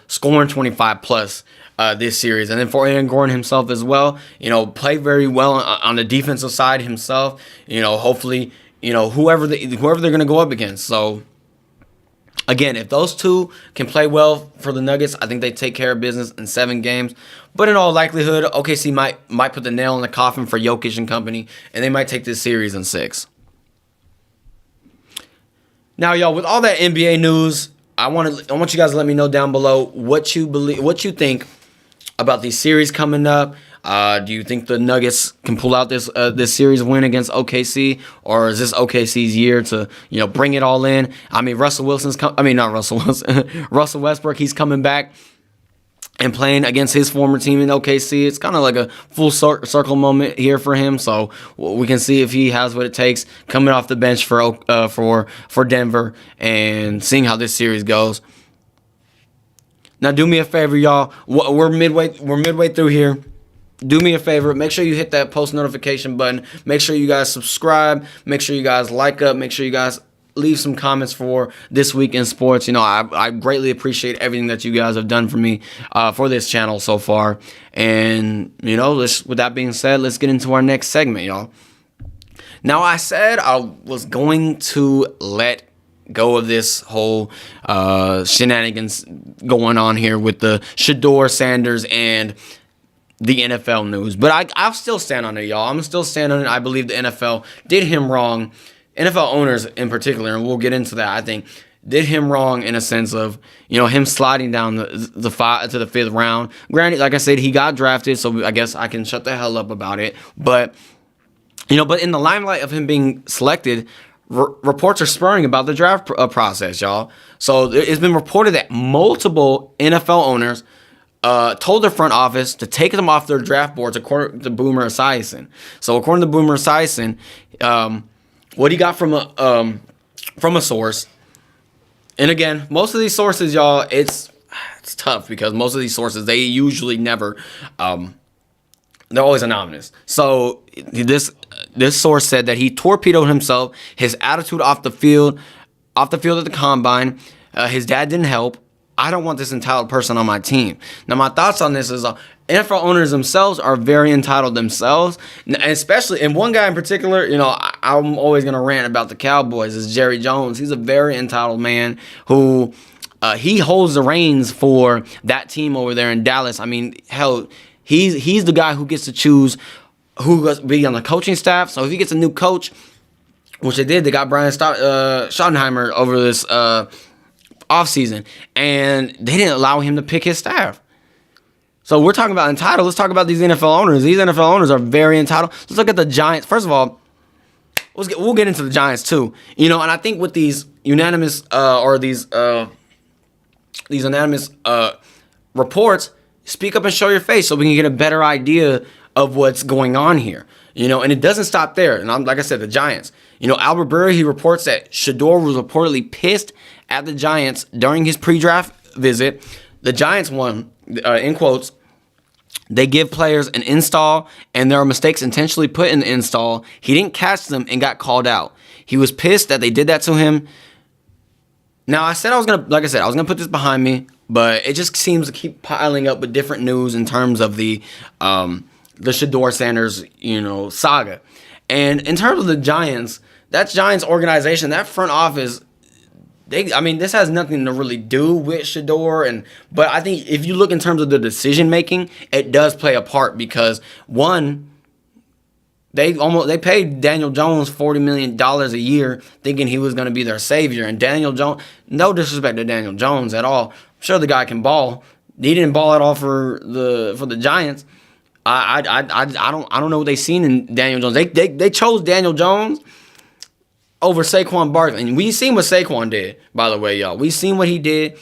scoring 25 plus this series. And then for Aaron Gordon himself as well, play very well on the defensive side himself. Hopefully, whoever they're going to go up against. So again, if those 2 can play well for the Nuggets, I think they take care of business in 7 games. But in all likelihood, OKC might put the nail in the coffin for Jokic and company, and they might take this series in 6. Now, y'all, with all that NBA news, I want you guys to let me know down below what you think about these series coming up. Do you think the Nuggets can pull out this series win against OKC, or is this OKC's year to bring it all in? I mean, Russell Westbrook, he's coming back and playing against his former team in OKC. It's kind of like a full circle moment here for him. So we can see if he has what it takes coming off the bench for Denver and seeing how this series goes. Now, do me a favor, y'all. We're midway through here. Do me a favor. Make sure you hit that post notification button. Make sure you guys subscribe. Make sure you guys like up. Make sure you guys leave some comments for This Week in Sports. I greatly appreciate everything that you guys have done for me for this channel so far. And, with that being said, let's get into our next segment, y'all. Now, I said I was going to let go of this whole shenanigans going on here with the Shedeur Sanders and the NFL news. But I'll still stand on it, y'all. I'm still standing on it. I believe the NFL did him wrong. NFL owners in particular, and we'll get into that, I think, did him wrong in a sense of, him sliding down to the 5th round. Granted, like I said, he got drafted, so I guess I can shut the hell up about it. But, but in the limelight of him being selected, reports are spurring about the draft process, y'all. So it's been reported that multiple NFL owners told their front office to take them off their draft boards, according to Boomer Esiason. So according to Boomer Esiason, what he got from a source, and again, most of these sources, y'all, it's tough because most of these sources, they usually never They're always anonymous. So this source said that he torpedoed himself, his attitude off the field at the combine. His dad didn't help. I don't want this entitled person on my team. Now, my thoughts on this is NFL owners themselves are very entitled themselves, and especially, and one guy in particular, I'm always going to rant about the Cowboys, is Jerry Jones. He's a very entitled man who he holds the reins for that team over there in Dallas. I mean, hell, he's the guy who gets to choose who goes to be on the coaching staff. So if he gets a new coach, which they did, they got Brian Schottenheimer over this offseason, and they didn't allow him to pick his staff. So we're talking about entitled. Let's talk about these NFL owners. These NFL owners are very entitled. Let's look at the Giants. First of all, we'll get into the Giants too. And I think with these unanimous reports, speak up and show your face so we can get a better idea of what's going on here. And it doesn't stop there. And like I said, the Giants. Albert Breer, he reports that Shador was reportedly pissed at the Giants during his pre-draft visit. The Giants won, in quotes, they give players an install, and there are mistakes intentionally put in the install. He didn't catch them and got called out. He was pissed that they did that to him. Now, I was going to put this behind me, but it just seems to keep piling up with different news in terms of the Shador Sanders, saga. And in terms of the Giants, that Giants organization, that front office, this has nothing to really do with Shador, but I think if you look in terms of the decision making, it does play a part because one, they paid Daniel Jones $40 million a year thinking he was going to be their savior, and Daniel Jones, no disrespect to Daniel Jones at all, I'm sure the guy can ball. He didn't ball at all for the Giants. I don't know what they seen in Daniel Jones. They chose Daniel Jones over Saquon Barkley. And we seen what Saquon did, by the way, y'all. We seen what he did.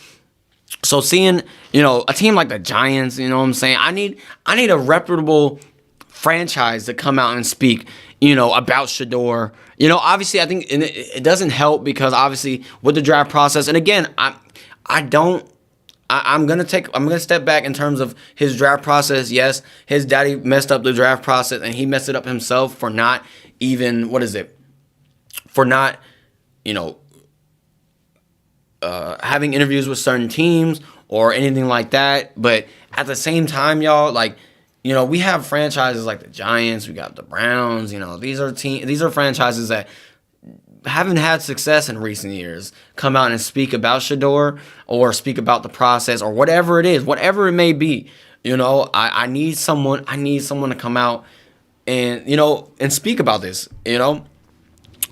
So seeing, a team like the Giants, what I'm saying? I need a reputable franchise to come out and speak, about Shador. Obviously I think it doesn't help because obviously with the draft process, and again, I'm gonna step back in terms of his draft process. Yes, his daddy messed up the draft process and he messed it up himself for not even, having interviews with certain teams or anything like that. But at the same time, y'all, we have franchises like the Giants, we got the Browns, these are franchises that haven't had success in recent years come out and speak about Shador or speak about the process or whatever it is, whatever it may be. I need someone to come out and, and speak about this,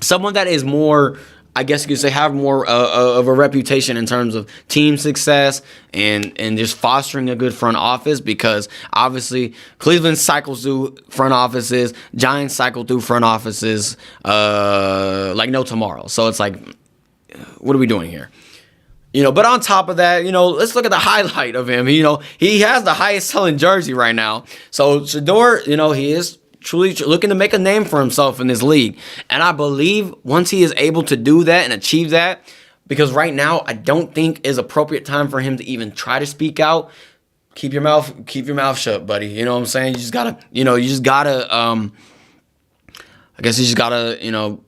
someone that is more, I guess you could say, have more of a reputation in terms of team success and just fostering a good front office, because obviously Cleveland cycles through front offices, Giants cycle through front offices like no tomorrow. So it's like, what are we doing here? But on top of that, let's look at the highlight of him. He has the highest selling jersey right now. So Shador, he is truly looking to make a name for himself in this league. And I believe once he is able to do that and achieve that, because right now I don't think is appropriate time for him to even try to speak out. Keep your mouth shut, buddy. You know what I'm saying? You just gotta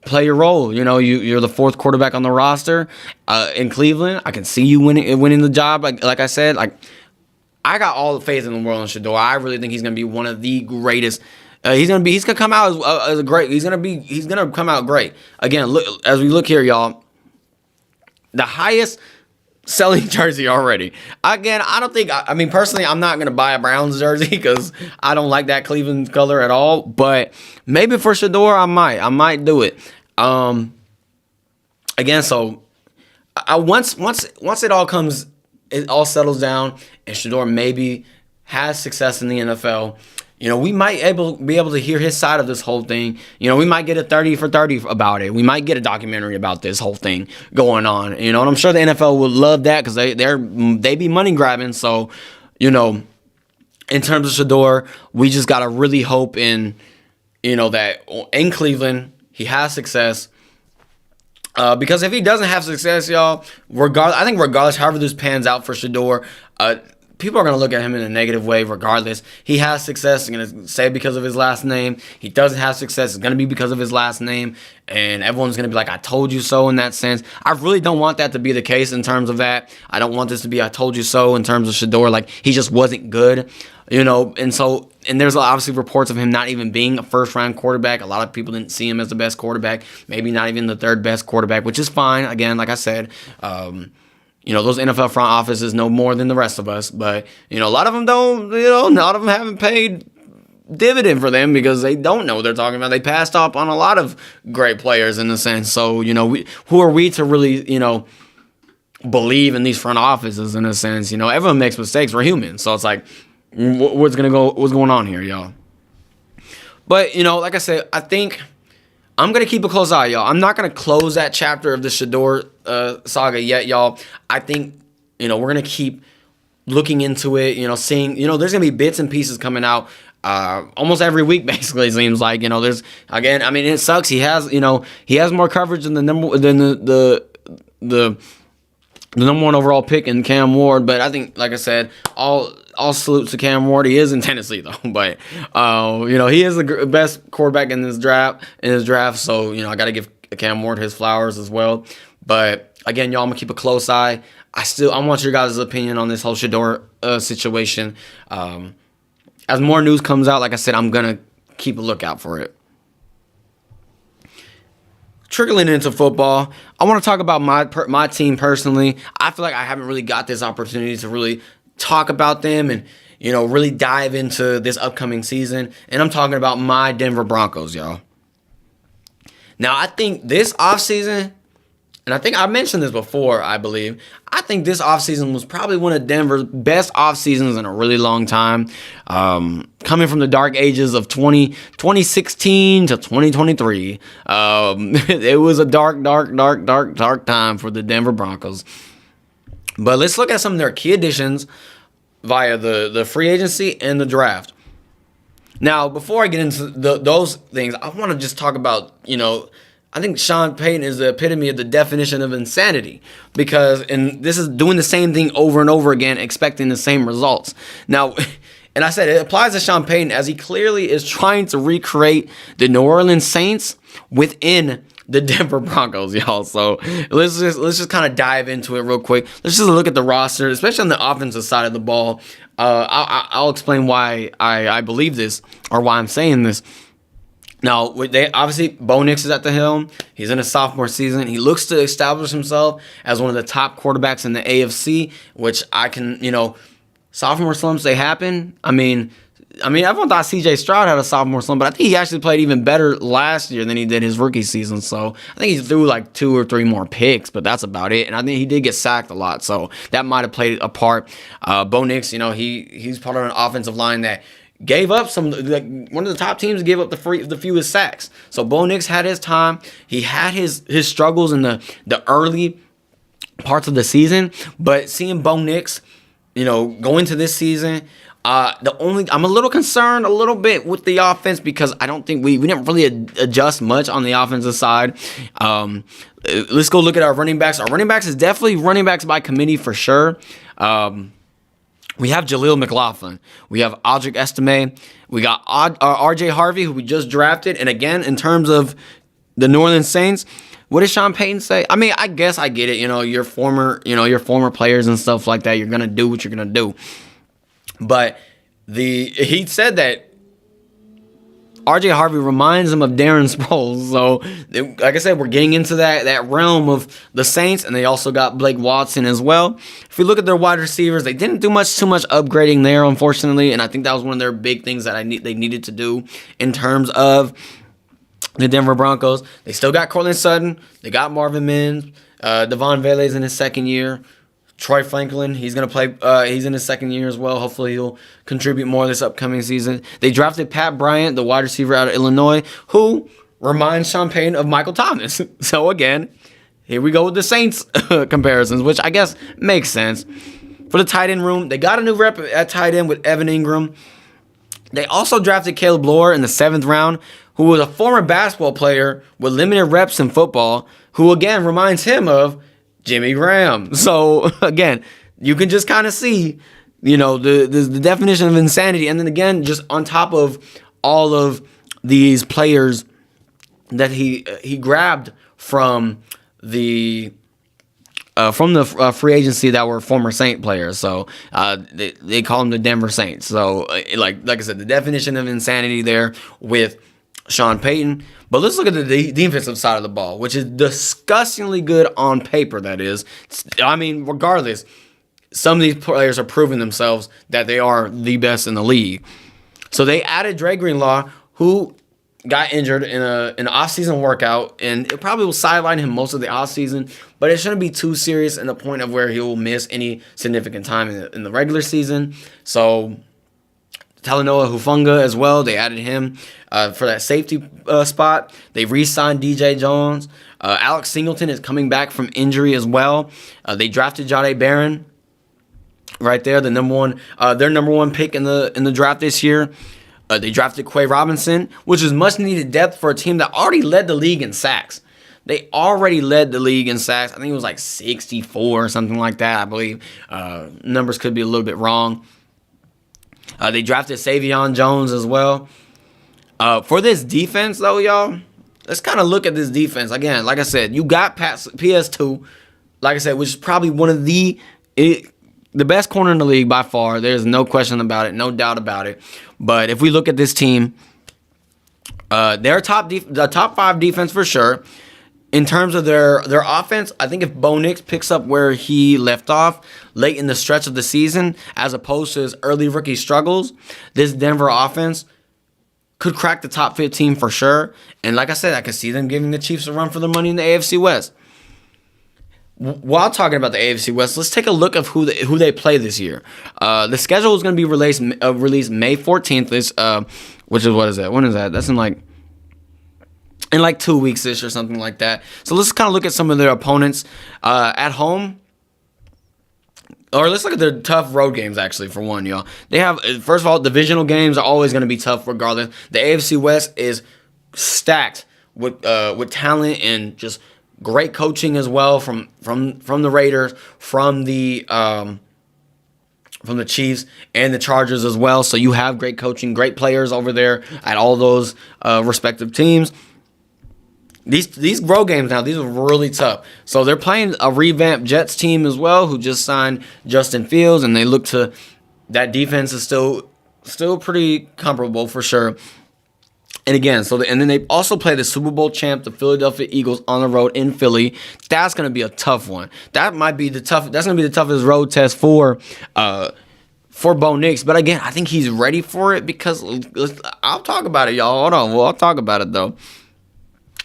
play your role. You're the fourth quarterback on the roster in Cleveland. I can see you winning the job. Like I said, I got all the faith in the world in Shador. I really think he's gonna be one of the greatest. He's gonna come out as a great. He's gonna come out great. Again, look, as we look here, y'all, the highest selling jersey already. Again, I don't think. I mean, personally, I'm not gonna buy a Browns jersey because I don't like that Cleveland color at all. But maybe for Shador, I might do it. Again, so once it all settles down, and Shador maybe has success in the NFL. We might be able to hear his side of this whole thing. We might get a 30 for 30 about it. We might get a documentary about this whole thing going on. And I'm sure the NFL would love that because they be money grabbing. So, in terms of Shador, we just gotta really hope in, that in Cleveland he has success. Because if he doesn't have success, y'all, regardless, however this pans out for Shador, people are going to look at him in a negative way regardless. He has success. They're going to say because of his last name. He doesn't have success. It's going to be because of his last name. And everyone's going to be like, I told you so in that sense. I really don't want that to be the case in terms of that. I don't want this to be I told you so in terms of Shedeur. Like, he just wasn't good, and there's obviously reports of him not even being a first-round quarterback. A lot of people didn't see him as the best quarterback, maybe not even the third best quarterback, which is fine. Again, like I said, those NFL front offices know more than the rest of us, but, a lot of them don't, a lot of them haven't paid dividend for them because they don't know what they're talking about. They passed up on a lot of great players in a sense. So, who are we to really, believe in these front offices in a sense? Everyone makes mistakes. We're human. So it's like, what's going on here, y'all? But, like I said, I think I'm going to keep a close eye, y'all. I'm not going to close that chapter of the Shedeur saga yet, y'all. I think, we're going to keep looking into it, seeing, there's going to be bits and pieces coming out almost every week, basically, it seems like. There's, again, I mean, it sucks. He has more coverage than the number one overall pick in Cam Ward, but I think, like I said, all salute to Cam Ward. He is in Tennessee though, but he is the best quarterback in his draft. So I got to give Cam Ward his flowers as well. But again, y'all, I'm gonna keep a close eye. I want your guys' opinion on this whole Shedeur situation. As more news comes out, like I said, I'm gonna keep a lookout for it. Trickling into football, I want to talk about my team personally. I feel like I haven't really got this opportunity to really talk about them and, really dive into this upcoming season. And I'm talking about my Denver Broncos, y'all. Now, I think this offseason, and I think I mentioned this before, I believe, I think this offseason was probably one of Denver's best offseasons in a really long time. Coming from the dark ages of 2016 to 2023. It was a dark time for the Denver Broncos. But let's look at some of their key additions via the free agency and the draft. Now, before I get into those things, I want to just talk about, I think Sean Payton is the epitome of the definition of insanity because, and this is doing the same thing over and over again, expecting the same results. Now, and I said it applies to Sean Payton as he clearly is trying to recreate the New Orleans Saints within the Denver Broncos, y'all. So let's just kind of dive into it real quick. Let's just look at the roster, especially on the offensive side of the ball. I'll explain why I believe this or why I'm saying this. Now, obviously, Bo Nix is at the helm. He's in his sophomore season. He looks to establish himself as one of the top quarterbacks in the AFC, which I can, sophomore slumps, they happen. I mean, everyone thought C.J. Stroud had a sophomore slump, but I think he actually played even better last year than he did his rookie season. So I think he threw like 2 or 3 more picks, but that's about it. And I think he did get sacked a lot, so that might have played a part. Bo Nix, he's part of an offensive line that gave up one of the top teams gave up the fewest sacks. So Bo Nix had his time. He had his struggles in the early parts of the season, but seeing Bo Nix, go into this season, I'm a little concerned a little bit with the offense because I don't think we didn't really adjust much on the offensive side. Let's go look at our running backs. Our running backs is definitely running backs by committee for sure. We have Jaleel McLaughlin. We have Audric Estime. We got R.J. Harvey, who we just drafted. And again, in terms of the New Orleans Saints, what does Sean Payton say? I mean, I guess I get it. Your former players and stuff like that. You're gonna do what you're gonna do. But he said that R.J. Harvey reminds him of Darren Sproles. So, like I said, we're getting into that realm of the Saints, and they also got Blake Watson as well. If we look at their wide receivers, they didn't do too much upgrading there, unfortunately, and I think that was one of their big things that they needed to do in terms of the Denver Broncos. They still got Courtland Sutton. They got Marvin Mims. Devon Vele's in his second year. Troy Franklin, he's going to play. He's in his second year as well. Hopefully, he'll contribute more this upcoming season. They drafted Pat Bryant, the wide receiver out of Illinois, who reminds Sean Payton of Michael Thomas. So, again, here we go with the Saints comparisons, which I guess makes sense. For the tight end room, they got a new rep at tight end with Evan Ingram. They also drafted Caleb Lore in the 7th round, who was a former basketball player with limited reps in football, who, again, reminds him of Jimmy Graham. So, again, you can just kind of see the definition of insanity. And then again, just on top of all of these players that he grabbed from the free agency that were former Saint players. So they call them the Denver Saints. So like I said, the definition of insanity there with Sean Payton. But let's look at the defensive side of the ball, which is disgustingly good on paper, that is. I mean, regardless, some of these players are proving themselves that they are the best in the league. So they added Dre Greenlaw, who got injured in an off-season workout, and it probably will sideline him most of the off-season, but it shouldn't be too serious in the point of where he will miss any significant time in the regular season. So Talanoa Hufanga as well, they added him for that safety spot. They re-signed DJ Jones. Alex Singleton is coming back from injury as well. They drafted Jahdae Barron right there, their number one pick in the draft this year. They drafted Quay Robinson, which is much-needed depth for a team that already led the league in sacks. They already led the league in sacks. I think it was like 64 or something like that, I believe. Numbers could be a little bit wrong. They drafted Savion Jones as well. For this defense, though, y'all, let's kind of look at this defense. Again, like I said, you got PS2, like I said, which is probably one of the best corner in the league by far. There's no question about it, no doubt about it. But if we look at this team, their top 5 defense for sure. In terms of their offense, I think if Bo Nix picks up where he left off late in the stretch of the season, as opposed to his early rookie struggles, this Denver offense could crack the top 15 for sure. And like I said, I could see them giving the Chiefs a run for their money in the AFC West. While talking about the AFC West, let's take a look of who they play this year. The schedule is going to be released May 14th. Which is, what is that? When is that? That's in like 2 weeks-ish or something like that. So let's kind of look at some of their opponents at home. Or let's look at their tough road games, actually, for one, y'all. They have, first of all, divisional games are always going to be tough regardless. The AFC West is stacked with talent and just great coaching as well from the Raiders, from the Chiefs and the Chargers as well. So you have great coaching, great players over there at all those respective teams. These road games now, these are really tough. So they're playing a revamped Jets team as well, who just signed Justin Fields, and they look to that defense is still pretty comparable for sure. And again, and then they also play the Super Bowl champ, the Philadelphia Eagles, on the road in Philly. That's going to be a tough one. That's going to be the toughest road test for Bo Nix. But again, I think he's ready for it because I'll talk about it, y'all. Hold on, I'll talk about it though.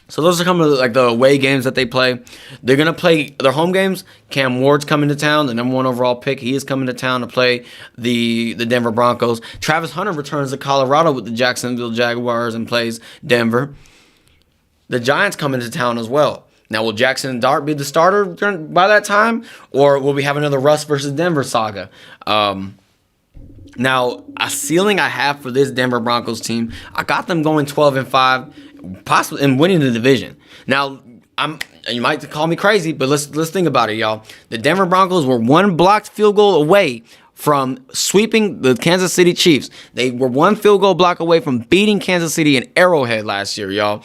So those are some of the away games that they play. They're going to play their home games. Cam Ward's coming to town, the number 1 overall pick. He is coming to town to play the Denver Broncos. Travis Hunter returns to Colorado with the Jacksonville Jaguars and plays Denver. The Giants come into town as well. Now, will Jackson Dart be the starter by that time? Or will we have another Russ versus Denver saga? Now, a ceiling I have for this Denver Broncos team, I got them going 12-5. Possibly and winning the division. Now, you might call me crazy, but let's think about it, y'all. The Denver Broncos were 1 blocked field goal away from sweeping the Kansas City Chiefs. They were 1 field goal block away from beating Kansas City in Arrowhead last year, y'all.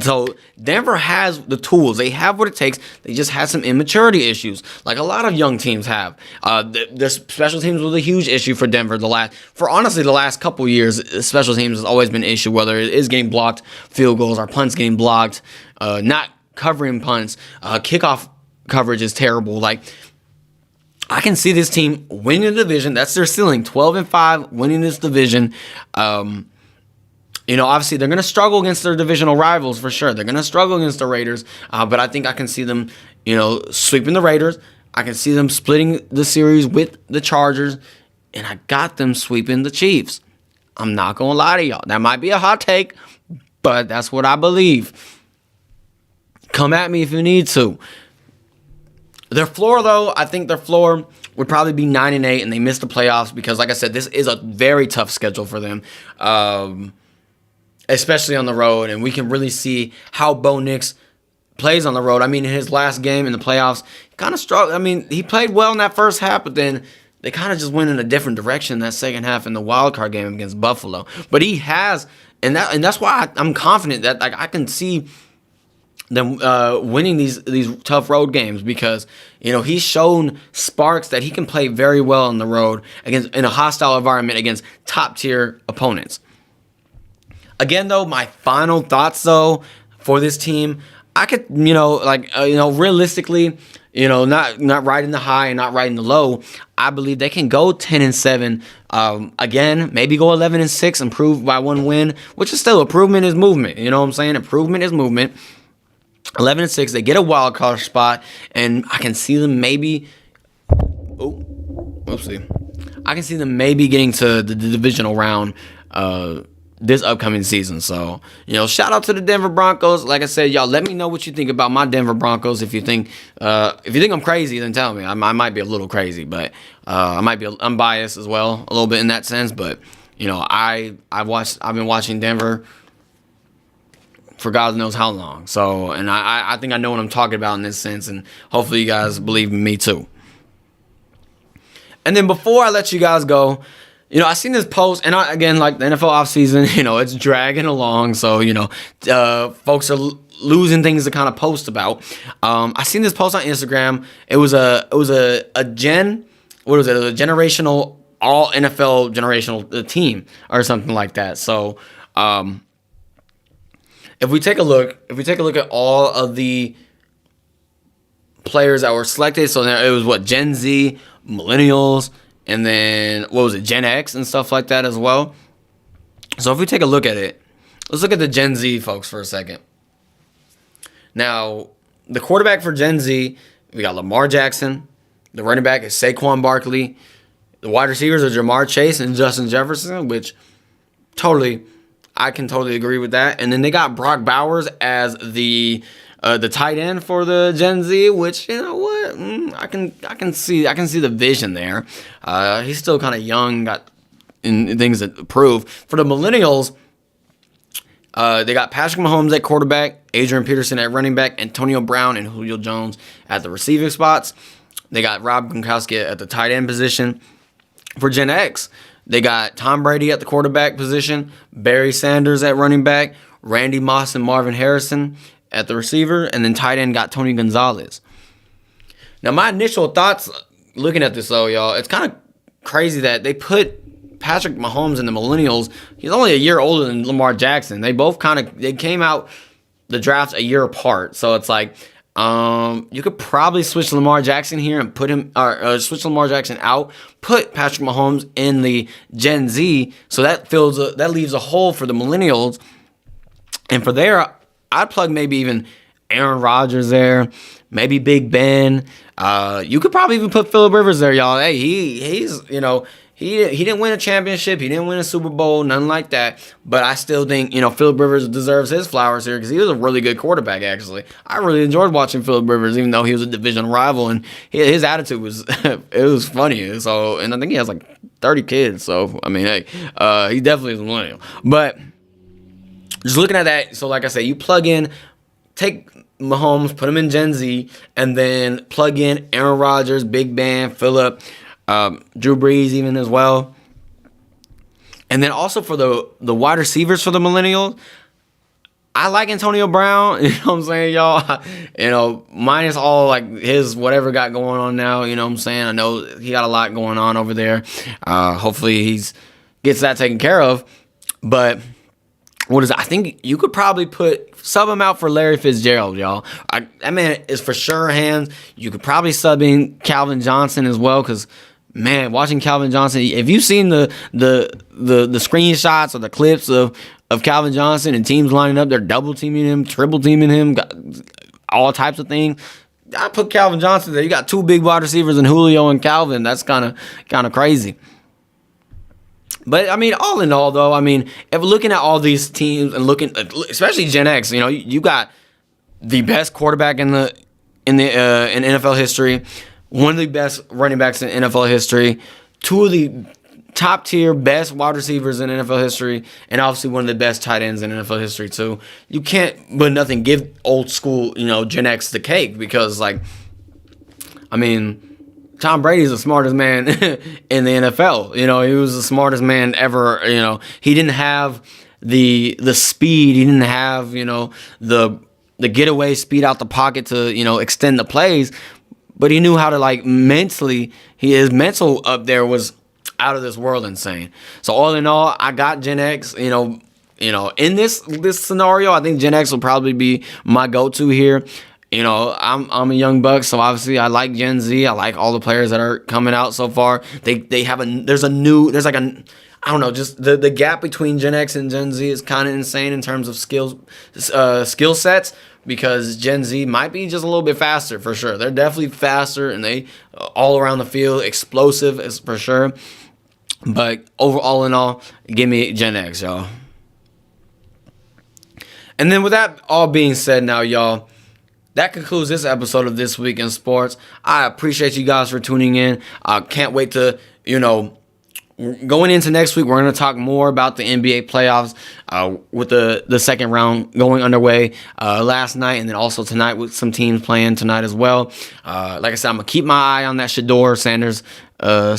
So Denver has the tools. They have what it takes. They just had some immaturity issues, like a lot of young teams have. The special teams was a huge issue for Denver. The last couple years, special teams has always been an issue, whether it is getting blocked field goals or punts getting blocked, not covering punts. Kickoff coverage is terrible. I can see this team winning the division. That's their ceiling, 12-5, winning this division. Obviously, they're going to struggle against their divisional rivals for sure. They're going to struggle against the Raiders, but I think I can see them, sweeping the Raiders. I can see them splitting the series with the Chargers, and I got them sweeping the Chiefs. I'm not going to lie to y'all. That might be a hot take, but that's what I believe. Come at me if you need to. Their floor, though, I think their floor would probably be 9-8, and they missed the playoffs because, like I said, this is a very tough schedule for them. Especially on the road, and we can really see how Bo Nix plays on the road. I mean, in his last game in the playoffs, he kind of struggled. I mean, he played well in that first half, but then they kind of just went in a different direction in that second half in the wild card game against Buffalo. But he has, and that's why I'm confident that like I can see them winning these tough road games, because he's shown sparks that he can play very well on the road in a hostile environment against top tier opponents. Again, though, my final thoughts though for this team, I could realistically, not riding the high and not riding the low, I believe they can go 10-7. Again, maybe go 11-6, improve by 1 win, which is still improvement is movement. You know what I'm saying? Improvement is movement. 11-6, they get a wild card spot, and I can see them maybe. I can see them maybe getting to the divisional round this upcoming season. So, shout out to the Denver Broncos. Like I said, y'all, let me know what you think about my Denver Broncos. If you think I'm crazy, then tell me. I might be a little crazy, but I'm biased as well, a little bit in that sense. But I've been watching Denver for God knows how long. So, and I think I know what I'm talking about in this sense, and hopefully you guys believe in me too. And then before I let you guys go, I seen this post, and again, like the NFL offseason, it's dragging along, so, folks are losing things to kind of post about. I seen this post on Instagram. It was a generational, all NFL generational team or something like that. So, if we take a look at all of the players that were selected, so it was Gen Z, millennials, and then Gen X and stuff like that as well. So if we take a look at it, let's look at the Gen Z folks for a second. Now, the quarterback for Gen Z, we got Lamar Jackson. The running back is Saquon Barkley. The wide receivers are Jamar Chase and Justin Jefferson, which I can totally agree with that. And then they got Brock Bowers as the tight end for the Gen Z, which I can see the vision there. He's still kind of young, got things that prove. For the millennials, they got Patrick Mahomes at quarterback, Adrian Peterson at running back, Antonio Brown and Julio Jones at the receiving spots. They got Rob Gronkowski at the tight end position. For Gen X, they got Tom Brady at the quarterback position, Barry Sanders at running back, Randy Moss and Marvin Harrison at the receiver, and then tight end got Tony Gonzalez. Now, my initial thoughts looking at this, though, y'all, it's kind of crazy that they put Patrick Mahomes in the millennials. He's only a year older than Lamar Jackson. They both they came out the draft a year apart. So it's like, you could probably switch Lamar Jackson here and put him, or switch Lamar Jackson out, put Patrick Mahomes in the Gen Z. So that leaves a hole for the millennials. And for there, I'd plug maybe even Aaron Rodgers there, maybe Big Ben. You could probably even put Phillip Rivers there, y'all. Hey, he's he didn't win a championship, he didn't win a Super Bowl, nothing like that. But I still think Phillip Rivers deserves his flowers here because he was a really good quarterback. Actually, I really enjoyed watching Phillip Rivers, even though he was a division rival, and his attitude was it was funny. So, and I think he has like 30 kids. So I mean, hey, he definitely is a millennial. But just looking at that, so like I said, you plug in, take Mahomes, put him in Gen Z, and then plug in Aaron Rodgers, Big Ben, Phillip, Drew Brees even as well. And then also for the wide receivers for the millennials, I like Antonio Brown, you know what I'm saying, y'all? Minus all like his whatever got going on now, you know what I'm saying? I know he got a lot going on over there. Hopefully gets that taken care of. But I think you could probably sub him out for Larry Fitzgerald, y'all. That man is for sure hands. You could probably sub in Calvin Johnson as well, because man, watching Calvin Johnson, if you've seen the screenshots or the clips of Calvin Johnson and teams lining up, they're double teaming him, triple teaming him, all types of things. I put Calvin Johnson there. You got two big wide receivers in Julio and Calvin. That's kind of crazy. But, I mean, all in all, though, I mean, if we're looking at all these teams and looking, especially Gen X, you got the best quarterback in NFL history, one of the best running backs in NFL history, two of the top-tier best wide receivers in NFL history, and obviously one of the best tight ends in NFL history, too. You can't, but nothing, give old school, Gen X the cake because, like, I mean, Tom Brady's the smartest man in the NFL. You know, he was the smartest man ever. You know, he didn't have the speed. He didn't have, you know, the getaway speed out the pocket to, you know, extend the plays. But he knew how to, like, mentally, his mental up there was out of this world insane. So all in all, I got Gen X. You know, in this scenario, I think Gen X will probably be my go-to here. You know, I'm a young buck, so obviously I like Gen Z. I like all the players that are coming out so far. They have there's like a, I don't know, just the gap between Gen X and Gen Z is kind of insane in terms of skill sets, because Gen Z might be just a little bit faster for sure. They're definitely faster, and they all around the field, explosive is for sure. But overall in all, give me Gen X, y'all. And then with that all being said now, y'all, that concludes this episode of This Week in Sports. I appreciate you guys for tuning in. I can't wait to, you know, going into next week, we're going to talk more about the NBA playoffs with the second round going underway last night, and then also tonight with some teams playing tonight as well. Like I said, I'm going to keep my eye on that Shedeur Sanders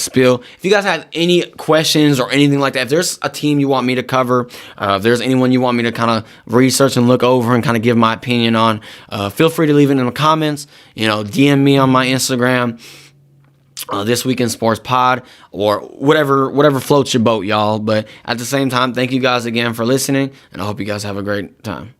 spiel. If you guys have any questions or anything like that, if there's a team you want me to cover, if there's anyone you want me to kind of research and look over and kind of give my opinion on, feel free to leave it in the comments. You know, DM me on my Instagram. This Week in Sports Pod, or whatever floats your boat, y'all. But at the same time, thank you guys again for listening, and I hope you guys have a great time.